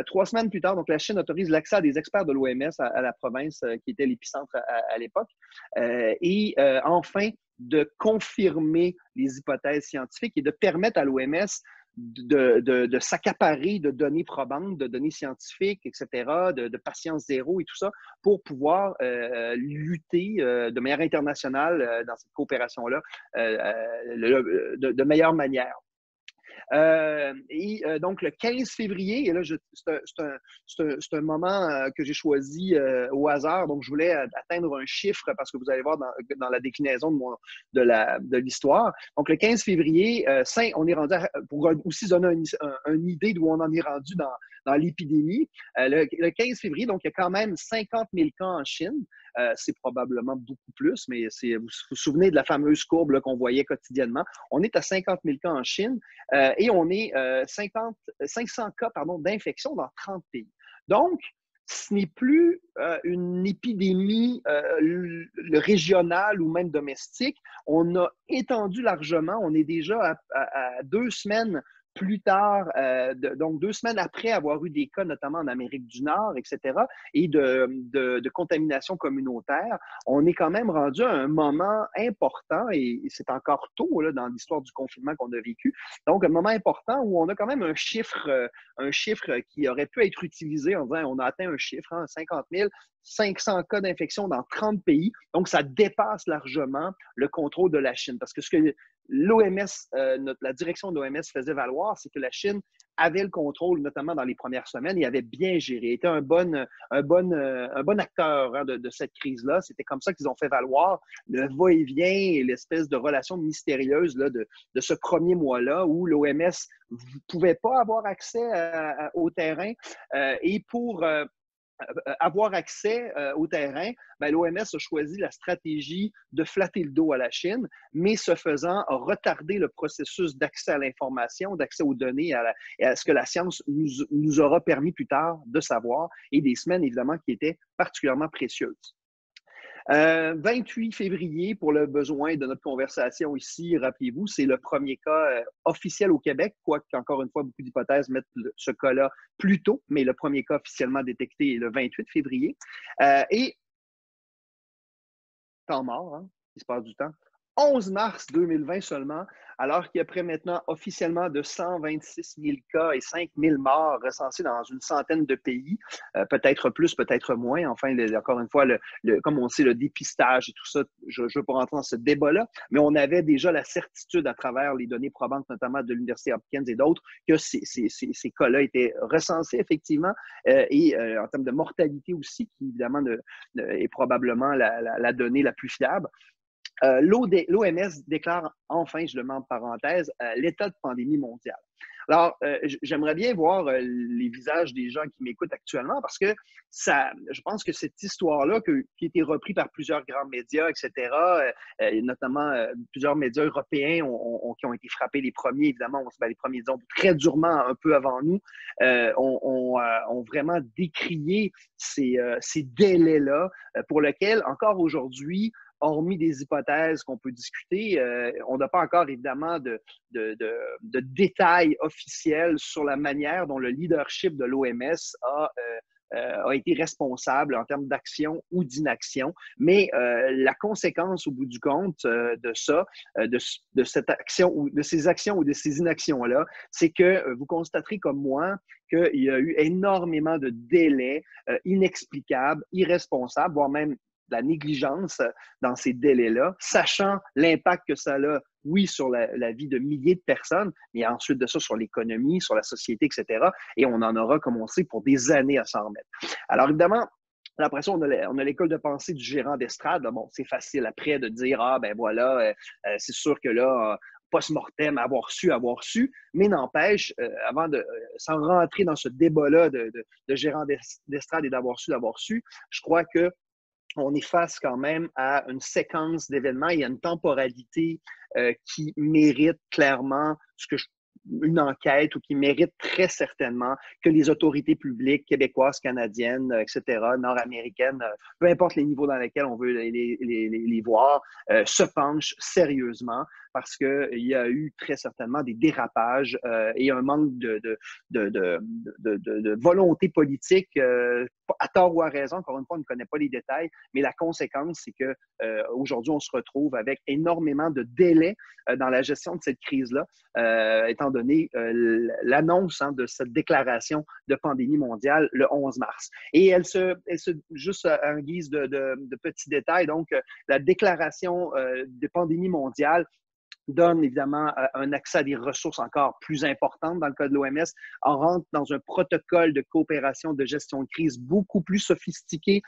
3 semaines plus tard, donc la Chine autorise l'accès à des experts de l'OMS à la province qui était l'épicentre à l'époque. Et enfin, de confirmer les hypothèses scientifiques et de permettre à l'OMS de s'accaparer de données probantes, de données scientifiques, etc., de patience zéro et tout ça, pour pouvoir lutter de manière internationale dans cette coopération-là de meilleure manière. Donc, le 15 février, et là, c'est un moment que j'ai choisi au hasard, donc je voulais atteindre un chiffre parce que vous allez voir dans la déclinaison de l'histoire. Donc, le 15 février, on est rendu, pour aussi donner une idée d'où on en est rendu dans l'épidémie, le 15 février, donc il y a quand même 50 000 cas en Chine. C'est probablement beaucoup plus, mais vous vous souvenez de la fameuse courbe qu'on voyait quotidiennement. On est à 50 000 cas en Chine et on est 500 cas d'infection dans 30 pays. Donc, ce n'est plus une épidémie régionale ou même domestique. On a étendu largement. On est déjà à 2 semaines plus tard, donc 2 semaines après avoir eu des cas, notamment en Amérique du Nord, etc., et de contamination communautaire, on est quand même rendu à un moment important, et c'est encore tôt là, dans l'histoire du confinement qu'on a vécu, donc un moment important où on a quand même un chiffre qui aurait pu être utilisé en disant on a atteint un chiffre, 50 000, 500 cas d'infection dans 30 pays, donc ça dépasse largement le contrôle de la Chine, parce que ce que l'OMS, la direction de l'OMS faisait valoir, c'est que la Chine avait le contrôle, notamment dans les premières semaines, et avait bien géré, était un bon acteur de cette crise-là. C'était comme ça qu'ils ont fait valoir le va-et-vient et l'espèce de relation mystérieuse là, de ce premier mois-là où l'OMS ne pouvait pas avoir accès au terrain et pour avoir accès au terrain, l'OMS a choisi la stratégie de flatter le dos à la Chine, mais ce faisant, a retardé le processus d'accès à l'information, d'accès aux données, et à ce que la science nous aura permis plus tard de savoir, et des semaines, évidemment, qui étaient particulièrement précieuses. 28 février, pour le besoin de notre conversation ici, rappelez-vous, c'est le premier cas officiel au Québec, quoique, encore une fois, beaucoup d'hypothèses mettent ce cas-là plus tôt, mais le premier cas officiellement détecté est le 28 février. Et, temps mort, hein, il se passe du temps, 11 mars 2020 seulement, alors qu'il y a près maintenant officiellement de 126 000 cas et 5 000 morts recensés dans une centaine de pays, peut-être plus, peut-être moins. Enfin, encore une fois, comme on sait, le dépistage et tout ça, je ne veux pas rentrer dans ce débat-là, mais on avait déjà la certitude à travers les données probantes, notamment de l'Université Hopkins et d'autres, que ces cas-là étaient recensés effectivement, et en termes de mortalité aussi, qui évidemment est probablement la donnée la plus fiable. L'OMS déclare enfin, je le mets en parenthèse, l'état de pandémie mondiale. Alors, j'aimerais bien voir les visages des gens qui m'écoutent actuellement parce que je pense que cette histoire-là, qui a été reprise par plusieurs grands médias, etc., notamment plusieurs médias européens qui ont été frappés les premiers, évidemment, les premiers, disons, très durement un peu avant nous, ont vraiment décrié ces délais-là pour lesquels, encore aujourd'hui, hormis des hypothèses qu'on peut discuter, on n'a pas encore évidemment de détails officiels sur la manière dont le leadership de l'OMS a été responsable en termes d'action ou d'inaction. Mais la conséquence au bout du compte de ça, de cette action ou de ces actions ou de ces inactions-là, c'est que vous constaterez comme moi qu'il y a eu énormément de délais inexplicables, irresponsables, voire même la négligence dans ces délais-là, sachant l'impact que ça a oui, sur la vie de milliers de personnes, mais ensuite de ça, sur l'économie, sur la société, etc. Et on en aura, comme on sait, pour des années à s'en remettre. Alors, évidemment, après ça, on a l'école de pensée du gérant d'estrade. Bon, c'est facile après de dire, ah, ben voilà, c'est sûr que là, post-mortem, avoir su, mais n'empêche, avant de sans rentrer dans ce débat-là de gérant d'estrade et d'avoir su, je crois que on est face quand même à une séquence d'événements et à une temporalité qui mérite clairement une enquête ou qui mérite très certainement que les autorités publiques québécoises, canadiennes, etc., nord-américaines, peu importe les niveaux dans lesquels on veut les voir, se penchent sérieusement parce qu'il y a eu très certainement des dérapages et un manque de volonté politique, à tort ou à raison. Encore une fois, on ne connaît pas les détails, mais la conséquence, c'est que aujourd'hui, on se retrouve avec énormément de délais dans la gestion de cette crise-là, étant donné l'annonce de cette déclaration de pandémie mondiale le 11 mars. Et juste en guise de petits détails, donc la déclaration de pandémie mondiale donne évidemment un accès à des ressources encore plus importantes dans le cas de l'OMS. On rentre dans un protocole de coopération de gestion de crise beaucoup plus sophistiqué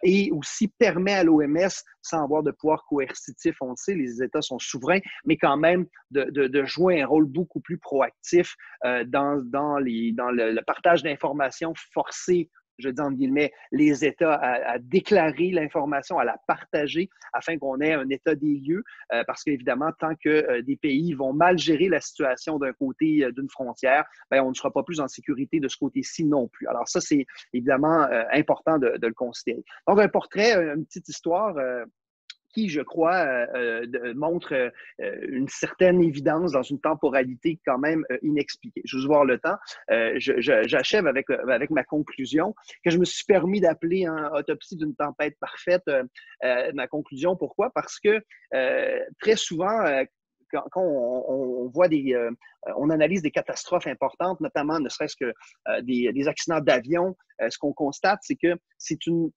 et aussi permet à l'OMS, sans avoir de pouvoir coercitif, on le sait, les États sont souverains, mais quand même de jouer un rôle beaucoup plus proactif dans le partage d'informations forcées, je dis entre guillemets, les États à déclarer l'information, à la partager afin qu'on ait un état des lieux. Parce qu'évidemment, tant que des pays vont mal gérer la situation d'un côté d'une frontière, ben, on ne sera pas plus en sécurité de ce côté-ci non plus. Alors ça, c'est évidemment important de le considérer. Donc, un portrait, une petite histoire qui, je crois, montre une certaine évidence dans une temporalité quand même inexpliquée. Je vais voir le temps. J'achève avec ma conclusion que je me suis permis d'appeler autopsie d'une tempête parfaite. Ma conclusion, pourquoi? Parce que très souvent, quand on voit on analyse des catastrophes importantes, notamment ne serait-ce que des accidents d'avion, ce qu'on constate, c'est que c'est une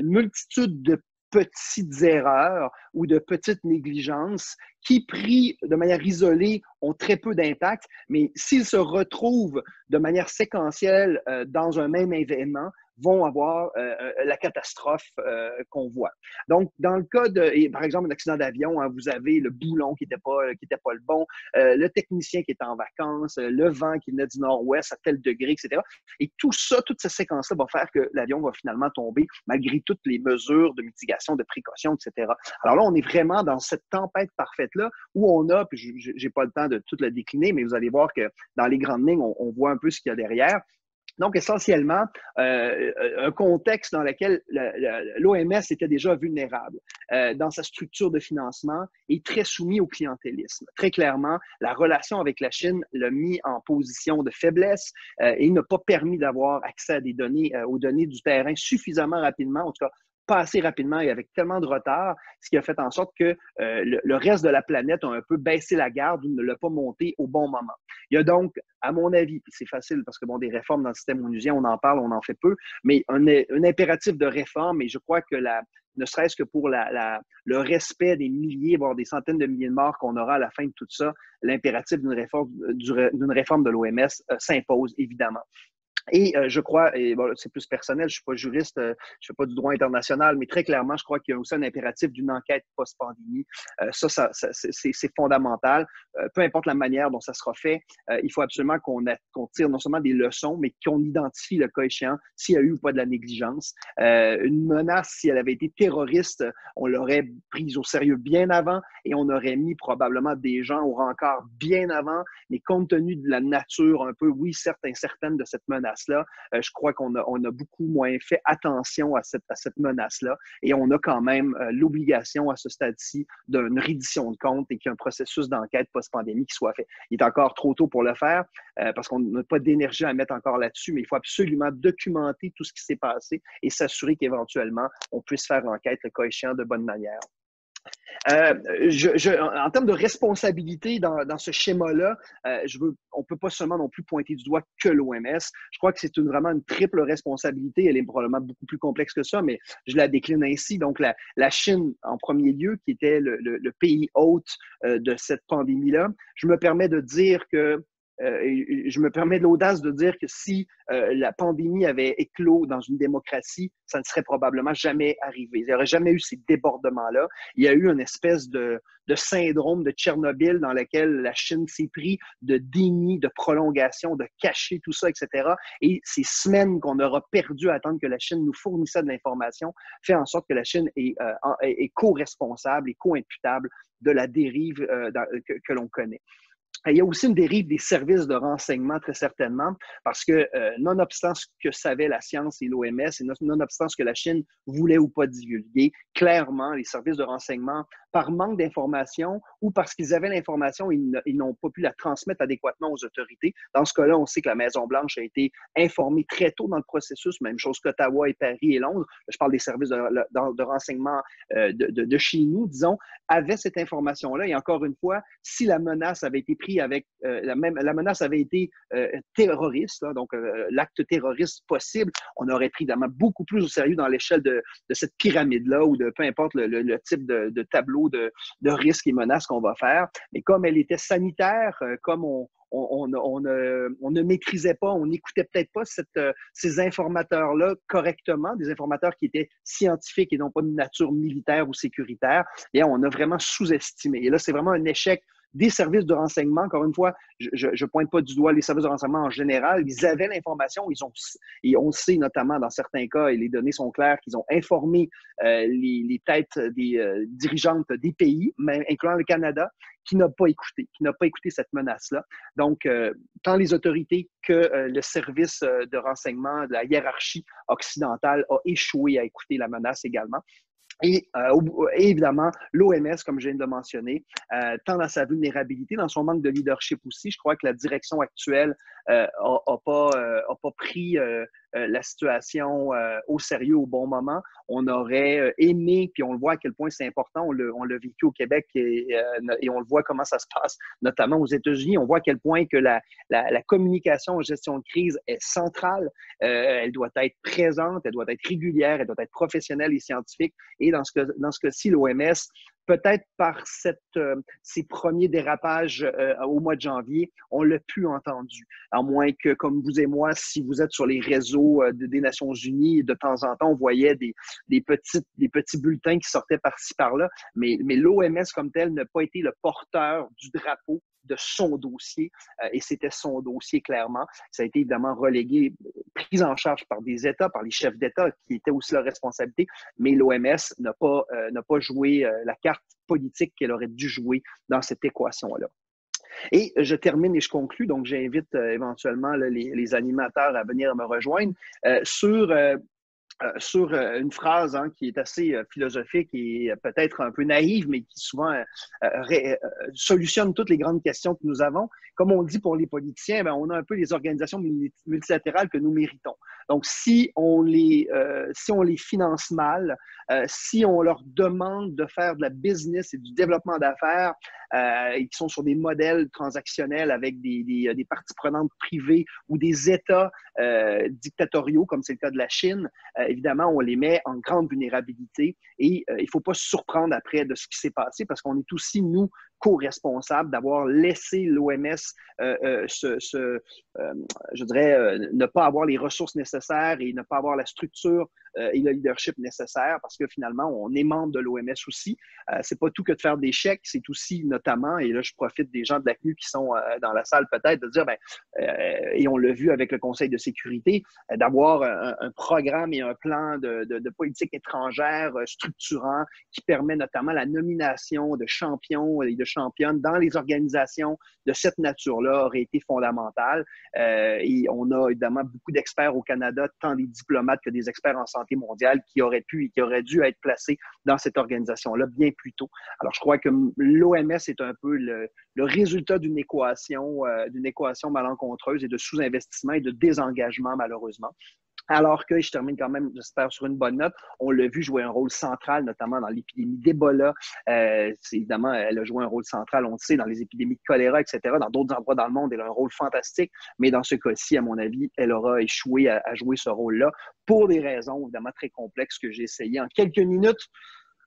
multitude de petites erreurs ou de petites négligences qui, pris de manière isolée, ont très peu d'impact, mais s'ils se retrouvent de manière séquentielle dans un même événement, vont avoir la catastrophe qu'on voit. Donc, dans le cas par exemple, un accident d'avion, vous avez le boulon qui n'était pas le bon, le technicien qui est en vacances, le vent qui venait du nord-ouest à tel degré, etc. Et tout ça, toute cette séquence-là va faire que l'avion va finalement tomber malgré toutes les mesures de mitigation, de précaution, etc. Alors là, on est vraiment dans cette tempête parfaite-là où on a, puis je n'ai pas le temps de tout le décliner, mais vous allez voir que dans les grandes lignes, on voit un peu ce qu'il y a derrière. Donc, essentiellement, un contexte dans lequel l'OMS était déjà vulnérable dans sa structure de financement et très soumis au clientélisme. Très clairement, la relation avec la Chine l'a mis en position de faiblesse et n'a pas permis d'avoir accès à aux données du terrain suffisamment rapidement, en tout cas pas assez rapidement et avec tellement de retard, ce qui a fait en sorte que le reste de la planète a un peu baissé la garde ou ne l'a pas monté au bon moment. Il y a donc, à mon avis, puis c'est facile parce que bon, des réformes dans le système onusien, on en parle, on en fait peu, mais un impératif de réforme, et je crois que ne serait-ce que pour le respect des milliers, voire des centaines de milliers de morts qu'on aura à la fin de tout ça, l'impératif d'une réforme de l'OMS s'impose, évidemment. Et je crois, et bon, c'est plus personnel, je ne suis pas juriste, je ne fais pas du droit international, mais très clairement, je crois qu'il y a aussi un impératif d'une enquête post-pandémie. Ça c'est fondamental. Peu importe la manière dont ça sera fait, il faut absolument qu'on tire non seulement des leçons, mais qu'on identifie le cas échéant s'il y a eu ou pas de la négligence. Une menace, si elle avait été terroriste, on l'aurait prise au sérieux bien avant et on aurait mis probablement des gens au rencard bien avant, mais compte tenu de la nature un peu, oui, certes, incertaine de cette menace-là, je crois qu'on a beaucoup moins fait attention à cette menace-là et on a quand même l'obligation à ce stade-ci d'une reddition de comptes et qu'il y ait un processus d'enquête post-pandémie qui soit fait. Il est encore trop tôt pour le faire parce qu'on n'a pas d'énergie à mettre encore là-dessus, mais il faut absolument documenter tout ce qui s'est passé et s'assurer qu'éventuellement, on puisse faire l'enquête, le cas échéant, de bonne manière. En termes de responsabilité dans ce schéma-là, on ne peut pas seulement non plus pointer du doigt que l'OMS. Je crois que c'est vraiment une triple responsabilité. Elle est probablement beaucoup plus complexe que ça, mais je la décline ainsi. Donc, la Chine, en premier lieu, qui était le pays hôte de cette pandémie-là. Je me permets de dire que je me permets de l'audace de dire que si la pandémie avait éclos dans une démocratie, ça ne serait probablement jamais arrivé. Il n'y aurait jamais eu ces débordements-là. Il y a eu une espèce de syndrome de Tchernobyl dans lequel la Chine s'est pris de déni, de prolongation, de cacher tout ça, etc. Et ces semaines qu'on aura perdues à attendre que la Chine nous fournisse de l'information fait en sorte que la Chine est co-responsable et co-imputable de la dérive que l'on connaît. Il y a aussi une dérive des services de renseignement, très certainement, parce que nonobstant ce que savait la science et l'OMS, et nonobstant ce que la Chine voulait ou pas divulguer, clairement, les services de renseignement, par manque d'information ou parce qu'ils avaient l'information, ils n'ont pas pu la transmettre adéquatement aux autorités. Dans ce cas-là, on sait que la Maison-Blanche a été informée très tôt dans le processus, même chose qu'Ottawa et Paris et Londres. Je parle des services de renseignement de chez nous, disons, avaient cette information-là. Et encore une fois, si la menace avait été prise avec la menace avait été terroriste, là, donc l'acte terroriste possible, on aurait pris évidemment beaucoup plus au sérieux dans l'échelle de cette pyramide-là ou de peu importe le type de tableau de risques et menaces qu'on va faire. Mais comme elle était sanitaire, comme on ne maîtrisait pas, on n'écoutait peut-être pas ces informateurs-là correctement, des informateurs qui étaient scientifiques et non pas de nature militaire ou sécuritaire, et on a vraiment sous-estimé. Et là, c'est vraiment un échec des services de renseignement. Encore une fois, je ne pointe pas du doigt les services de renseignement en général. Ils avaient l'information, et on sait notamment dans certains cas, et les données sont claires, qu'ils ont informé les têtes des dirigeantes des pays, même incluant le Canada, qui n'a pas écouté cette menace-là. Donc, tant les autorités que le service de renseignement de la hiérarchie occidentale a échoué à écouter la menace également. Et évidemment, l'OMS, comme je viens de le mentionner, tant dans sa vulnérabilité, dans son manque de leadership aussi, je crois que la direction actuelle n'a pas pris la situation au sérieux au bon moment. On aurait aimé, puis on le voit à quel point c'est important, on l'a vécu au Québec et on le voit comment ça se passe, notamment aux États-Unis. On voit à quel point que la communication en gestion de crise est centrale. Elle doit être présente, elle doit être régulière, elle doit être professionnelle et scientifique. Et dans ce cas-ci, l'OMS, peut-être par ces premiers dérapages au mois de janvier, on l'a plus entendu. À moins que, comme vous et moi, si vous êtes sur les réseaux des Nations Unies, de temps en temps, on voyait des petits bulletins qui sortaient par-ci, par-là. Mais l'OMS comme tel n'a pas été le porteur du drapeau de son dossier, et c'était son dossier clairement. Ça a été évidemment relégué, pris en charge par des États, par les chefs d'État qui étaient aussi leur responsabilité, mais l'OMS n'a pas joué la carte politique qu'elle aurait dû jouer dans cette équation-là. Et je termine et je conclus, donc j'invite éventuellement les animateurs à venir me rejoindre sur une phrase qui est assez philosophique et peut-être un peu naïve, mais qui souvent solutionne toutes les grandes questions que nous avons. Comme on dit pour les politiciens, on a un peu les organisations multilatérales que nous méritons. Donc, si on les finance mal, si on leur demande de faire de la business et du développement d'affaires et qui sont sur des modèles transactionnels avec des parties prenantes privées ou des États dictatoriaux, comme c'est le cas de la Chine, évidemment, on les met en grande vulnérabilité et il ne faut pas se surprendre après de ce qui s'est passé parce qu'on est aussi, nous, co-responsables d'avoir laissé l'OMS je dirais, ne pas avoir les ressources nécessaires et ne pas avoir la structure et le leadership nécessaire parce que finalement, on est membre de l'OMS aussi. C'est pas tout que de faire des chèques, c'est aussi notamment, et là, je profite des gens de la CNU qui sont dans la salle peut-être, de dire, et on l'a vu avec le Conseil de sécurité, d'avoir un programme et un plan de politique étrangère structurant qui permet notamment la nomination de champions et de championnes dans les organisations de cette nature-là aurait été fondamentale. Et on a évidemment beaucoup d'experts au Canada, tant des diplomates que des experts en santé mondiale qui auraient pu et qui auraient dû être placés dans cette organisation-là bien plus tôt. Alors, je crois que l'OMS est un peu le résultat d'une équation malencontreuse et de sous-investissement et de désengagement, malheureusement. Alors que je termine quand même, j'espère, sur une bonne note. On l'a vu jouer un rôle central, notamment dans l'épidémie d'Ebola. Évidemment, elle a joué un rôle central, on le sait, dans les épidémies de choléra, etc. Dans d'autres endroits dans le monde, elle a un rôle fantastique. Mais dans ce cas-ci, à mon avis, elle aura échoué à jouer ce rôle-là pour des raisons, évidemment, très complexes que j'ai essayé en quelques minutes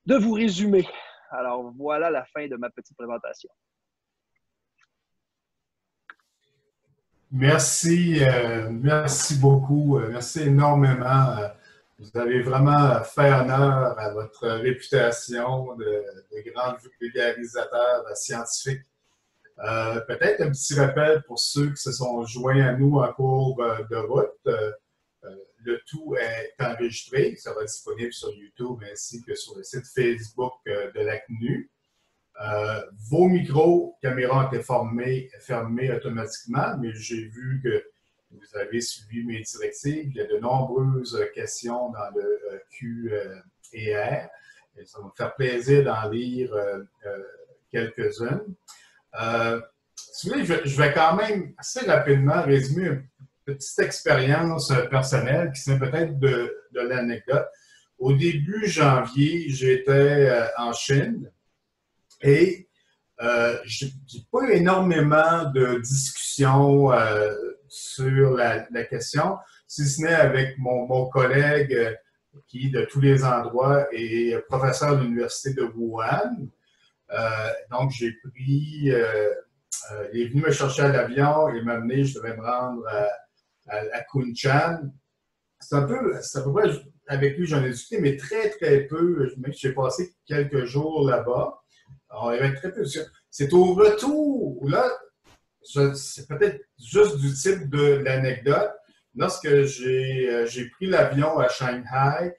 de vous résumer. Alors, voilà la fin de ma petite présentation. Merci, merci beaucoup, merci énormément. Vous avez vraiment fait honneur à votre réputation de grand vulgarisateur scientifique. Peut-être un petit rappel pour ceux qui se sont joints à nous en cours de route. Le tout est enregistré, il sera disponible sur YouTube ainsi que sur le site Facebook de la CNU. Vos micros, caméras étaient fermés automatiquement, mais j'ai vu que vous avez suivi mes directives. Il y a de nombreuses questions dans le Q&R. Et ça va me faire plaisir d'en lire quelques-unes. Si vous voulez, je vais quand même assez rapidement résumer une petite expérience personnelle qui c'est peut-être de l'anecdote. Au début janvier, j'étais en Chine. Et je n'ai pas eu énormément de discussions sur la question, si ce n'est avec mon collègue qui, de tous les endroits, est professeur de l'Université de Wuhan. Donc, j'ai pris, il est venu me chercher à l'avion, il m'a amené, je devais me rendre à Kunshan. C'est à peu près, avec lui, j'en ai discuté, mais très, très peu. J'ai passé quelques jours là-bas. Alors, il y avait très peu. C'est au retour, là, c'est peut-être juste du type de l'anecdote. Lorsque j'ai pris l'avion à Shanghai,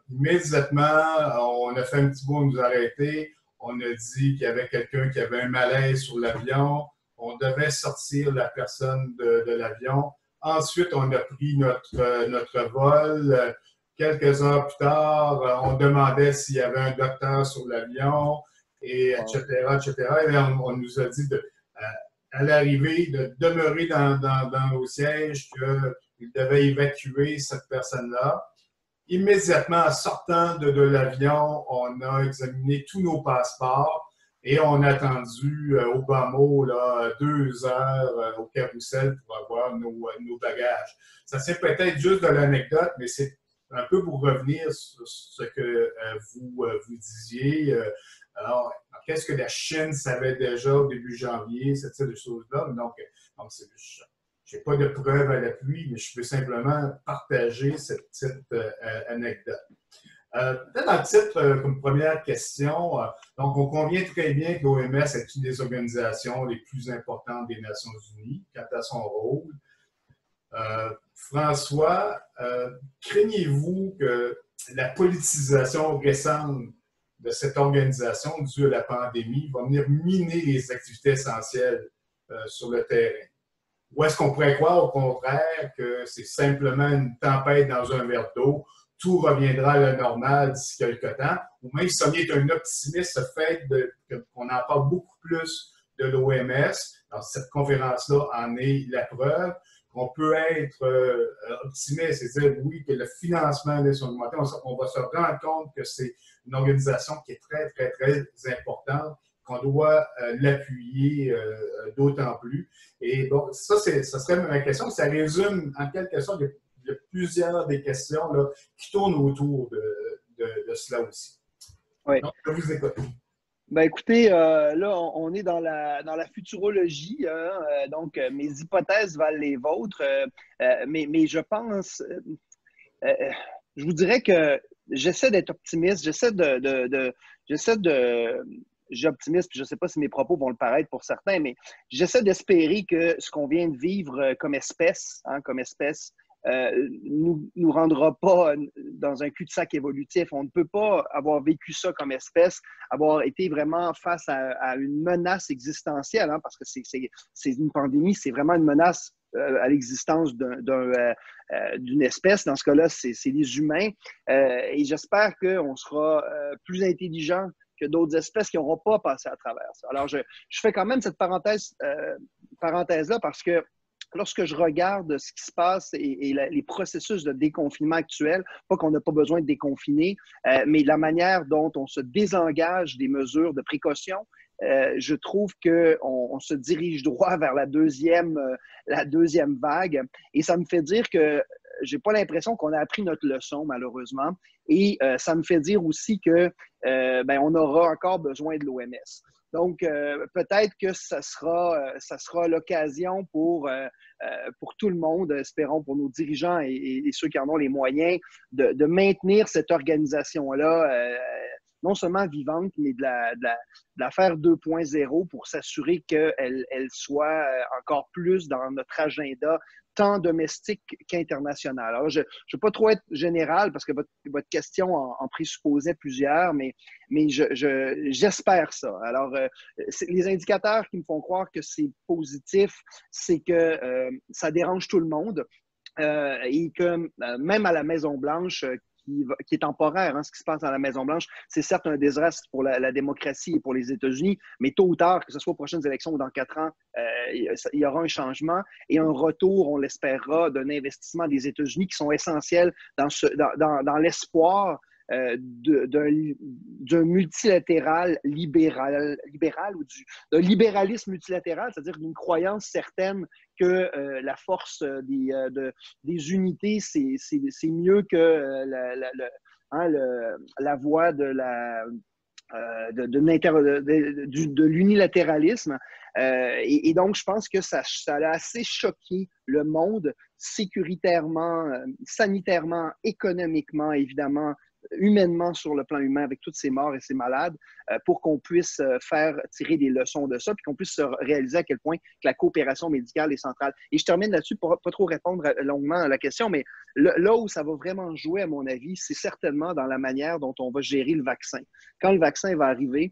immédiatement, on a fait un petit bout, on nous a arrêtés. On a dit qu'il y avait quelqu'un qui avait un malaise sur l'avion. On devait sortir la personne de l'avion. Ensuite, on a pris notre vol. Quelques heures plus tard, on demandait s'il y avait un docteur sur l'avion, et etc., etc. Et on nous a dit à l'arrivée de demeurer dans nos sièges, qu'il devait évacuer cette personne-là. Immédiatement, en sortant de l'avion, on a examiné tous nos passeports et on a attendu au bas mot 2 heures au carrousel pour avoir nos bagages. Ça c'est peut-être juste de l'anecdote, mais c'est un peu pour revenir sur ce que vous disiez. Alors, qu'est-ce que la Chine savait déjà au début janvier, cette série de choses-là? Donc je n'ai pas de preuves à l'appui, mais je peux simplement partager cette petite anecdote. Peut-être en titre, comme première question, donc on convient très bien que l'OMS est une des organisations les plus importantes des Nations Unies quant à son rôle. François, craignez-vous que la politisation récente de cette organisation due à la pandémie va venir miner les activités essentielles sur le terrain? Ou est-ce qu'on pourrait croire au contraire que c'est simplement une tempête dans un verre d'eau, tout reviendra à la normale d'ici quelques temps, ou même si on est un optimiste, le fait qu'on en parle beaucoup plus de l'OMS, dans cette conférence-là en est la preuve, qu'on peut être optimiste et dire oui, que le financement est augmenté, on va se rendre compte que c'est une organisation qui est très, très, très importante, qu'on doit l'appuyer d'autant plus. Et bon, ça serait ma question. Ça résume en quelque sorte, il y a plusieurs des questions là, qui tournent autour de cela aussi. Oui. Donc, je vous écoute. Ben écoutez, là, on est dans la futurologie, donc mes hypothèses valent les vôtres, mais je pense, je vous dirais que j'essaie d'être optimiste, j'optimiste, puis je ne sais pas si mes propos vont le paraître pour certains, mais j'essaie d'espérer que ce qu'on vient de vivre comme espèce, nous rendra pas dans un cul-de-sac évolutif. On ne peut pas avoir vécu ça comme espèce, avoir été vraiment face à une menace existentielle, parce que c'est une pandémie, c'est vraiment une menace à l'existence d'une espèce. Dans ce cas-là, c'est les humains. Et j'espère qu'on sera plus intelligent que d'autres espèces qui n'auront pas passé à travers ça. Alors, je fais quand même cette parenthèse-là parce que lorsque je regarde ce qui se passe et les processus de déconfinement actuels, pas qu'on n'a pas besoin de déconfiner, mais la manière dont on se désengage des mesures de précaution, je trouve qu'on se dirige droit vers la deuxième vague. Et ça me fait dire que j'ai pas l'impression qu'on a appris notre leçon, malheureusement. Et ça me fait dire aussi que on aura encore besoin de l'OMS. Donc, peut-être que ça sera l'occasion pour tout le monde, espérons pour nos dirigeants et ceux qui en ont les moyens, de maintenir cette organisation-là non seulement vivante, mais de la faire 2.0 pour s'assurer qu'elle soit encore plus dans notre agenda, tant domestique qu'international. Alors, je ne veux pas trop être général parce que votre question en présupposait plusieurs, mais j'espère ça. Alors, les indicateurs qui me font croire que c'est positif, c'est que ça dérange tout le monde et que même à la Maison-Blanche, qui est temporaire, hein, ce qui se passe à la Maison-Blanche. C'est certes un désastre pour la démocratie et pour les États-Unis, mais tôt ou tard, que ce soit aux prochaines élections ou dans 4 ans, il y aura un changement et un retour, on l'espérera, d'un investissement des États-Unis qui sont essentiels dans l'espoir d'un multilatéral libéral ou d'un libéralisme multilatéral, c'est-à-dire d'une croyance certaine que la force des unités, c'est mieux que la voie de l'unilatéralisme. Et donc, je pense que ça a assez choqué le monde sécuritairement, sanitairement, économiquement, évidemment, humainement sur le plan humain avec toutes ces morts et ces malades pour qu'on puisse faire tirer des leçons de ça puis qu'on puisse se réaliser à quel point que la coopération médicale est centrale. Et je termine là-dessus pour pas trop répondre longuement à la question, mais là où ça va vraiment jouer, à mon avis, c'est certainement dans la manière dont on va gérer le vaccin. Quand le vaccin va arriver,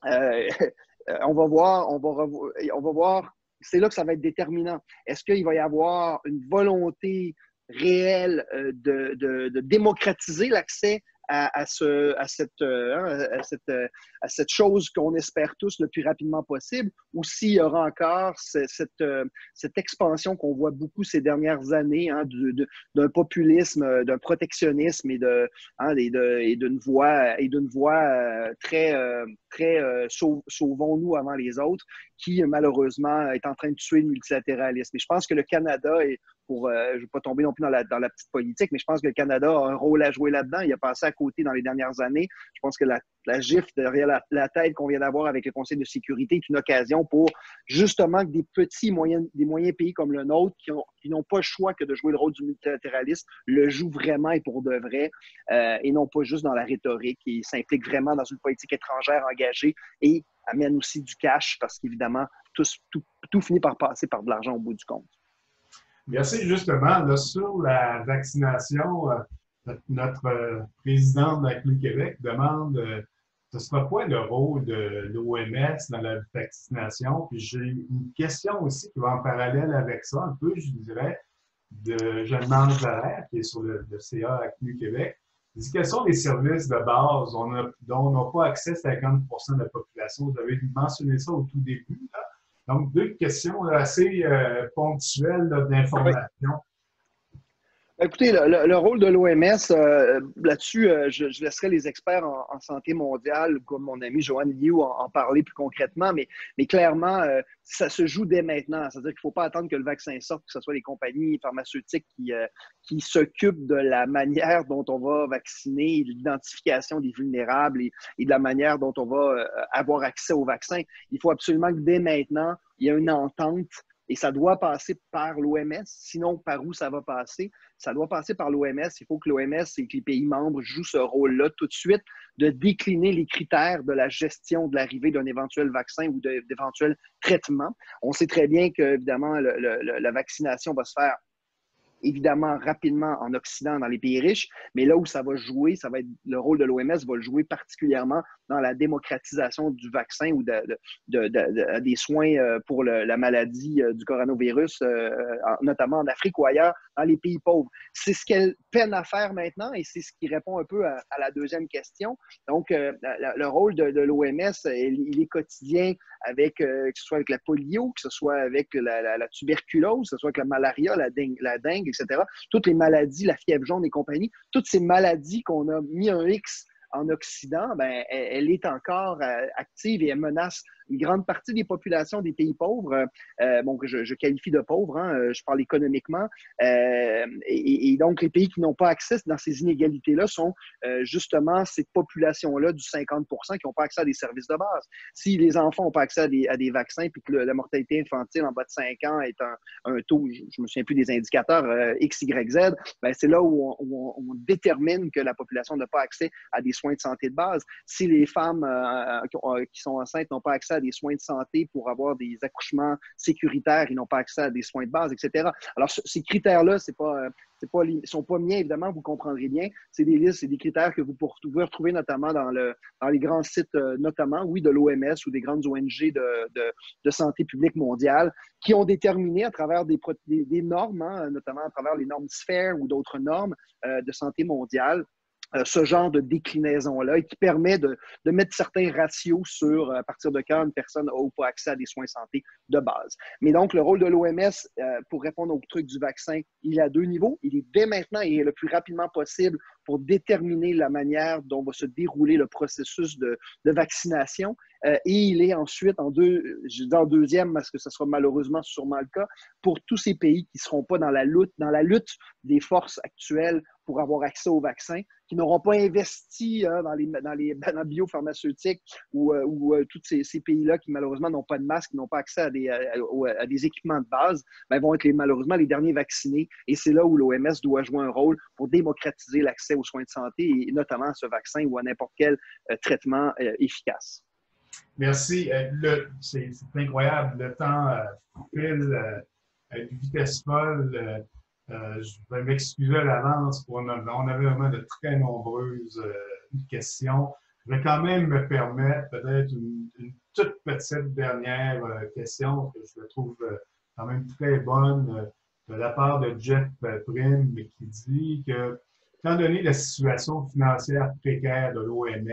on va voir, c'est là que ça va être déterminant. Est-ce qu'il va y avoir une volonté réelle de démocratiser l'accès à cette chose qu'on espère tous le plus rapidement possible, ou s'il y aura encore cette expansion qu'on voit beaucoup ces dernières années d'un populisme, d'un protectionnisme et d'une voix très sauvons-nous avant les autres, qui malheureusement est en train de tuer le multilatéralisme. Et je pense que le Canada je ne vais pas tomber non plus dans la petite politique, mais je pense que le Canada a un rôle à jouer là-dedans. Il a passé à côté dans les dernières années. Je pense que la gifle derrière la tête qu'on vient d'avoir avec le Conseil de sécurité est une occasion pour justement que des moyens pays comme le nôtre, qui n'ont pas le choix que de jouer le rôle du multilatéralisme, le jouent vraiment et pour de vrai, et non pas juste dans la rhétorique, et s'impliquent vraiment dans une politique étrangère engagée et amène aussi du cash parce qu'évidemment, tout finit par passer par de l'argent au bout du compte. Merci justement. Là, sur la vaccination, notre président de la CNU Québec demande ce sera quoi le rôle de l'OMS dans la vaccination? Puis j'ai une question aussi qui va en parallèle avec ça, un peu, je dirais, de Jeanne-Marie Dallaire, qui est sur le CA à CNU Québec. Il dit quels sont les services de base dont on n'a pas accès à 50% de la population? Vous avez mentionné ça au tout début, là. Donc, 2 questions là, assez ponctuelles d'information. Écoutez, le rôle de l'OMS, là-dessus, je laisserai les experts en santé mondiale, comme mon ami Joanne Liu, en parler plus concrètement, mais clairement, ça se joue dès maintenant. C'est-à-dire qu'il ne faut pas attendre que le vaccin sorte, que ce soit les compagnies pharmaceutiques qui s'occupent de la manière dont on va vacciner, de l'identification des vulnérables et de la manière dont on va avoir accès au vaccin. Il faut absolument que dès maintenant, il y ait une entente. Et ça doit passer par l'OMS. Sinon, par où ça va passer? Ça doit passer par l'OMS. Il faut que l'OMS et que les pays membres jouent ce rôle-là tout de suite, de décliner les critères de la gestion de l'arrivée d'un éventuel vaccin ou d'éventuels traitements. On sait très bien que, évidemment, la vaccination va se faire évidemment rapidement en Occident, dans les pays riches, mais là où ça va jouer, ça va être le rôle de l'OMS va le jouer particulièrement dans la démocratisation du vaccin ou des soins pour la maladie du coronavirus, notamment en Afrique ou ailleurs, dans les pays pauvres. C'est ce qu'elle peine à faire maintenant et c'est ce qui répond un peu à la deuxième question. Donc, le rôle de l'OMS, il est quotidien avec, que ce soit avec la polio, que ce soit avec la tuberculose, que ce soit avec la malaria, la dengue, etc. Toutes les maladies, la fièvre jaune et compagnie, toutes ces maladies qu'on a mis un X en Occident, ben, elle est encore active et elle menace une grande partie des populations des pays pauvres, bon, que je qualifie de pauvres, hein, je parle économiquement, et donc les pays qui n'ont pas accès dans ces inégalités-là sont justement ces populations-là du 50% qui n'ont pas accès à des services de base. Si les enfants n'ont pas accès à des vaccins puis que la mortalité infantile en bas de 5 ans est un taux, je ne me souviens plus des indicateurs, X, Y, Z, ben, c'est là où on détermine que la population n'a pas accès à des soins de santé de base. Si les femmes qui sont enceintes n'ont pas accès à des soins de santé pour avoir des accouchements sécuritaires, ils n'ont pas accès à des soins de base, etc. Alors, ces critères-là, ils ne sont pas miens, évidemment, vous comprendrez bien. C'est des listes, c'est des critères que vous pouvez retrouver notamment dans les grands sites, notamment, oui, de l'OMS ou des grandes ONG de santé publique mondiale, qui ont déterminé à travers des normes, hein, notamment à travers les normes SPHARE ou d'autres normes de santé mondiale, ce genre de déclinaison-là et qui permet de mettre certains ratios sur à partir de quand une personne n'a ou pas accès à des soins de santé de base. Mais donc, le rôle de l'OMS, pour répondre au truc du vaccin, il est à 2 niveaux. Il est dès maintenant et le plus rapidement possible pour déterminer la manière dont va se dérouler le processus de vaccination. Et il est ensuite je dis en deuxième parce que ce sera malheureusement sûrement le cas, pour tous ces pays qui ne seront pas dans la lutte des forces actuelles pour avoir accès au vaccin, qui n'auront pas investi dans la biopharmaceutique ou tous ces pays-là qui malheureusement n'ont pas de masque, qui n'ont pas accès à des équipements de base, ben, vont être malheureusement les derniers vaccinés. Et c'est là où l'OMS doit jouer un rôle pour démocratiser l'accès aux soins de santé et notamment à ce vaccin ou à n'importe quel traitement efficace. Merci. C'est incroyable. Le temps file à une vitesse folle. Je vais m'excuser à l'avance. On avait vraiment de très nombreuses questions. Je vais quand même me permettre peut-être une toute petite dernière question que je trouve quand même très bonne de la part de Jeff Prim qui dit que, étant donné la situation financière précaire de l'OMS,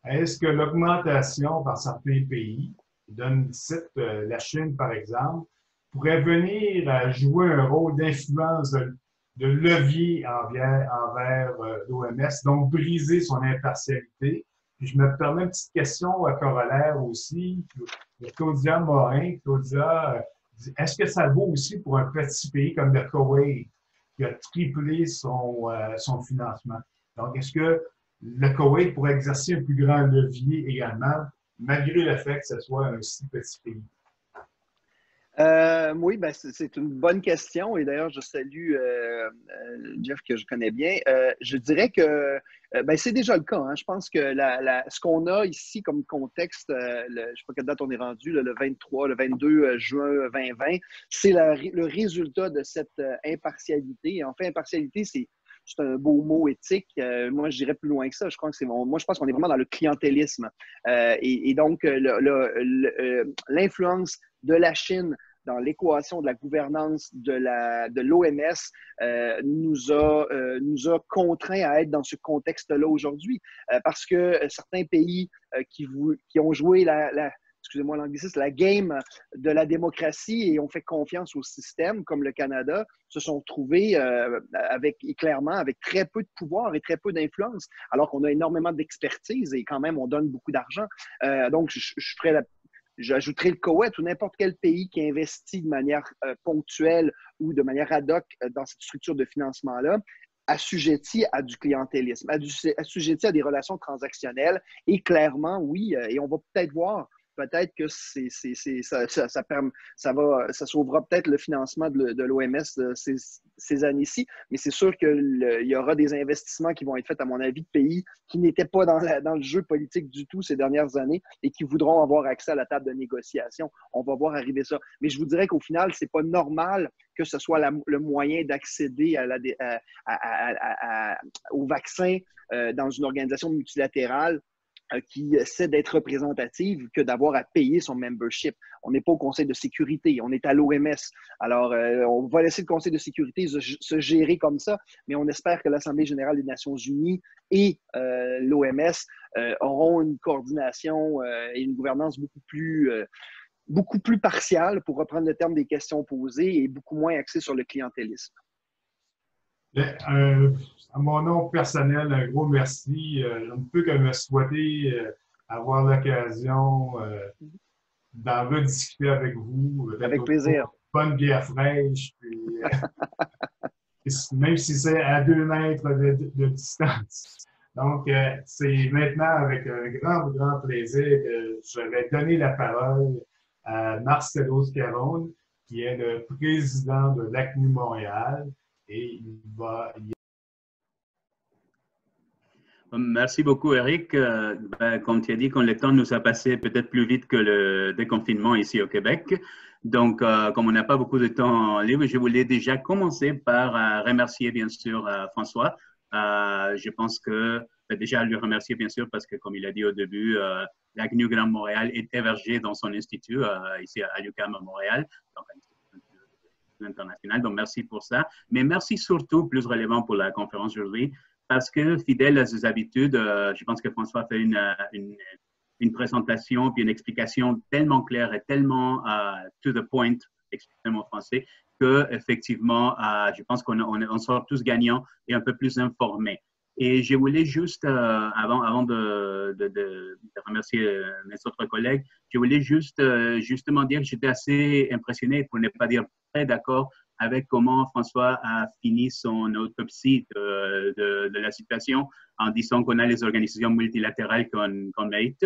est-ce que l'augmentation par certains pays, qui donne cite la Chine par exemple, pourrait venir jouer un rôle d'influence de levier envers l'OMS, donc briser son impartialité? Puis je me permets une petite question corollaire aussi. Claudia Morin, est-ce que ça vaut aussi pour un petit pays comme le Koweït qui a triplé son financement? Donc, est-ce que le Koweït pourrait exercer un plus grand levier également, malgré le fait que ce soit un si petit pays? Oui, ben, c'est une bonne question et d'ailleurs, je salue Jeff que je connais bien. Je dirais que ben, c'est déjà le cas. Hein. Je pense que ce qu'on a ici comme contexte, je ne sais pas quelle date on est rendu, le 22 juin 2020, c'est le résultat de cette impartialité. Et en fait, impartialité, c'est un beau mot éthique. Moi, je dirais plus loin que ça. Je crois que moi, je pense qu'on est vraiment dans le clientélisme. Et donc, l'influence de la Chine dans l'équation de la gouvernance de l'OMS nous a contraints à être dans ce contexte-là aujourd'hui. Parce que certains pays qui ont joué excusez-moi l'anglicisme, la game de la démocratie et ont fait confiance au système, comme le Canada, se sont trouvés clairement avec très peu de pouvoir et très peu d'influence, alors qu'on a énormément d'expertise et quand même, on donne beaucoup d'argent. Donc, j'ajouterais le Koweït ou n'importe quel pays qui investit de manière ponctuelle ou de manière ad hoc dans cette structure de financement-là, assujetti à du clientélisme, assujetti à des relations transactionnelles. Et clairement, oui, et on va peut-être voir, peut-être que ça sauvera peut-être le financement de l'OMS ces années-ci, mais c'est sûr qu'il y aura des investissements qui vont être faits, à mon avis, de pays qui n'étaient pas dans le jeu politique du tout ces dernières années et qui voudront avoir accès à la table de négociation. On va voir arriver ça. Mais je vous dirais qu'au final, c'est pas normal que ce soit le moyen d'accéder au vaccin dans une organisation multilatérale qui essaie d'être représentative que d'avoir à payer son membership. On n'est pas au Conseil de sécurité, on est à l'OMS. Alors, on va laisser le Conseil de sécurité se gérer comme ça, mais on espère que l'Assemblée générale des Nations unies et l'OMS auront une coordination et une gouvernance beaucoup plus partiale, pour reprendre le terme des questions posées, et beaucoup moins axée sur le clientélisme. À mon nom personnel, un gros merci. Je ne peux que me souhaiter avoir l'occasion d'en rediscuter avec vous. Avec plaisir. Bonne bière fraîche. Puis, même si c'est à 2 mètres de distance. Donc, c'est maintenant avec un grand plaisir que je vais donner la parole à Marcelo Scarone, qui est le président de l'ACNU Montréal. Et il va... Merci beaucoup, Eric. Comme tu as dit, quand le temps nous a passé peut-être plus vite que le déconfinement ici au Québec. Donc, comme on n'a pas beaucoup de temps libre, je voulais déjà commencer par remercier, bien sûr, François. Je pense que déjà lui remercier, bien sûr, parce que, comme il a dit au début, l'ACNU Grand Montréal est hébergé dans son institut, ici à l'UQAM à Montréal, donc à l'Institut international. Donc, merci pour ça. Mais merci surtout, plus relevant pour la conférence aujourd'hui, parce que fidèle à ses habitudes, je pense que François fait une présentation puis une explication tellement claire et tellement to the point, expliqué en français, que effectivement, je pense qu'on sort tous gagnants et un peu plus informés. Et je voulais juste, avant de remercier mes autres collègues, je voulais justement dire que j'étais assez impressionné, pour ne pas dire très d'accord, avec comment François a fini son autopsie de la situation en disant qu'on a les organisations multilatérales qu'on mérite.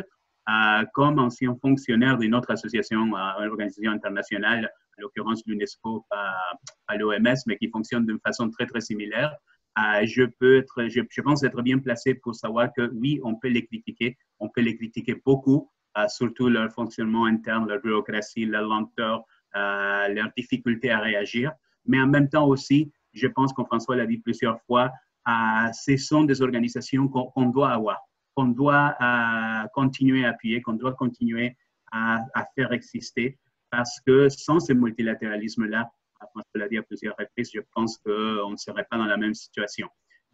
Comme ancien fonctionnaire d'une autre association, une organisation internationale, en l'occurrence l'UNESCO, à l'OMS, mais qui fonctionne d'une façon très similaire, je pense être bien placé pour savoir que oui, on peut les critiquer beaucoup, surtout leur fonctionnement interne, leur bureaucratie, leur lenteur, leur difficulté à réagir. Mais en même temps aussi, je pense que François l'a dit plusieurs fois, ce sont des organisations qu'on doit avoir, qu'on doit continuer à appuyer, qu'on doit continuer à faire exister, parce que sans ce multilatéralisme-là, François l'a dit à plusieurs reprises, je pense qu'on ne serait pas dans la même situation.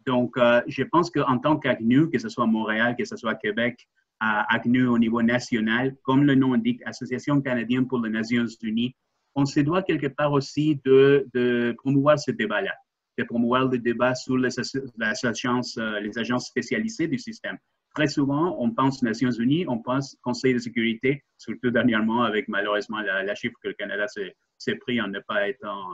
Donc, je pense qu'en tant qu'ACNU, que ce soit à Montréal, que ce soit à Québec, ACNU au niveau national, comme le nom indique, Association canadienne pour les Nations unies, on se doit quelque part aussi de promouvoir ce débat-là, de promouvoir le débat sur les agences spécialisées du système. Très souvent, on pense Nations unies, on pense Conseil de sécurité, surtout dernièrement avec malheureusement la chiffre que le Canada s'est pris en ne pas étant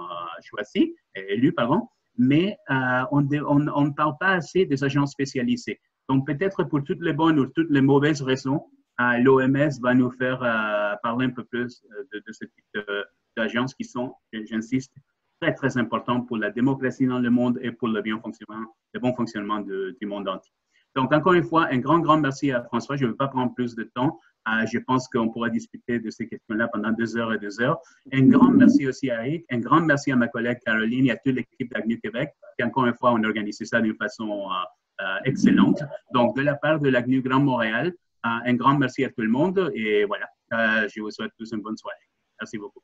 élu, pardon. Mais on ne parle pas assez des agences spécialisées. Donc peut-être pour toutes les bonnes ou toutes les mauvaises raisons, l'OMS va nous faire parler un peu plus de ce type d'agences qui sont, j'insiste, très importantes pour la démocratie dans le monde et pour le bon fonctionnement du monde entier. Donc, encore une fois, un grand merci à François. Je ne veux pas prendre plus de temps. Je pense qu'on pourra discuter de ces questions-là pendant 2 heures et 2 heures. Un grand merci aussi à Eric. Un grand merci à ma collègue Caroline et à toute l'équipe d'ACNU Québec, qui, encore une fois, on a organisé ça d'une façon excellente. Donc, de la part de l'ACNU Grand Montréal, un grand merci à tout le monde. Et voilà, je vous souhaite tous une bonne soirée. Merci beaucoup.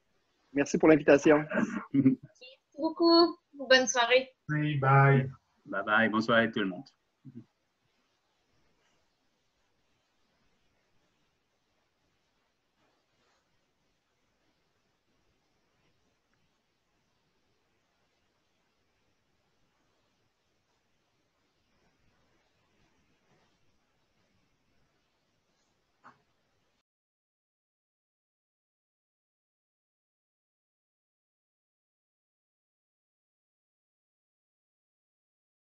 Merci pour l'invitation. Merci beaucoup. Bonne soirée. Bye. Bye bye. Bonne soirée à tout le monde.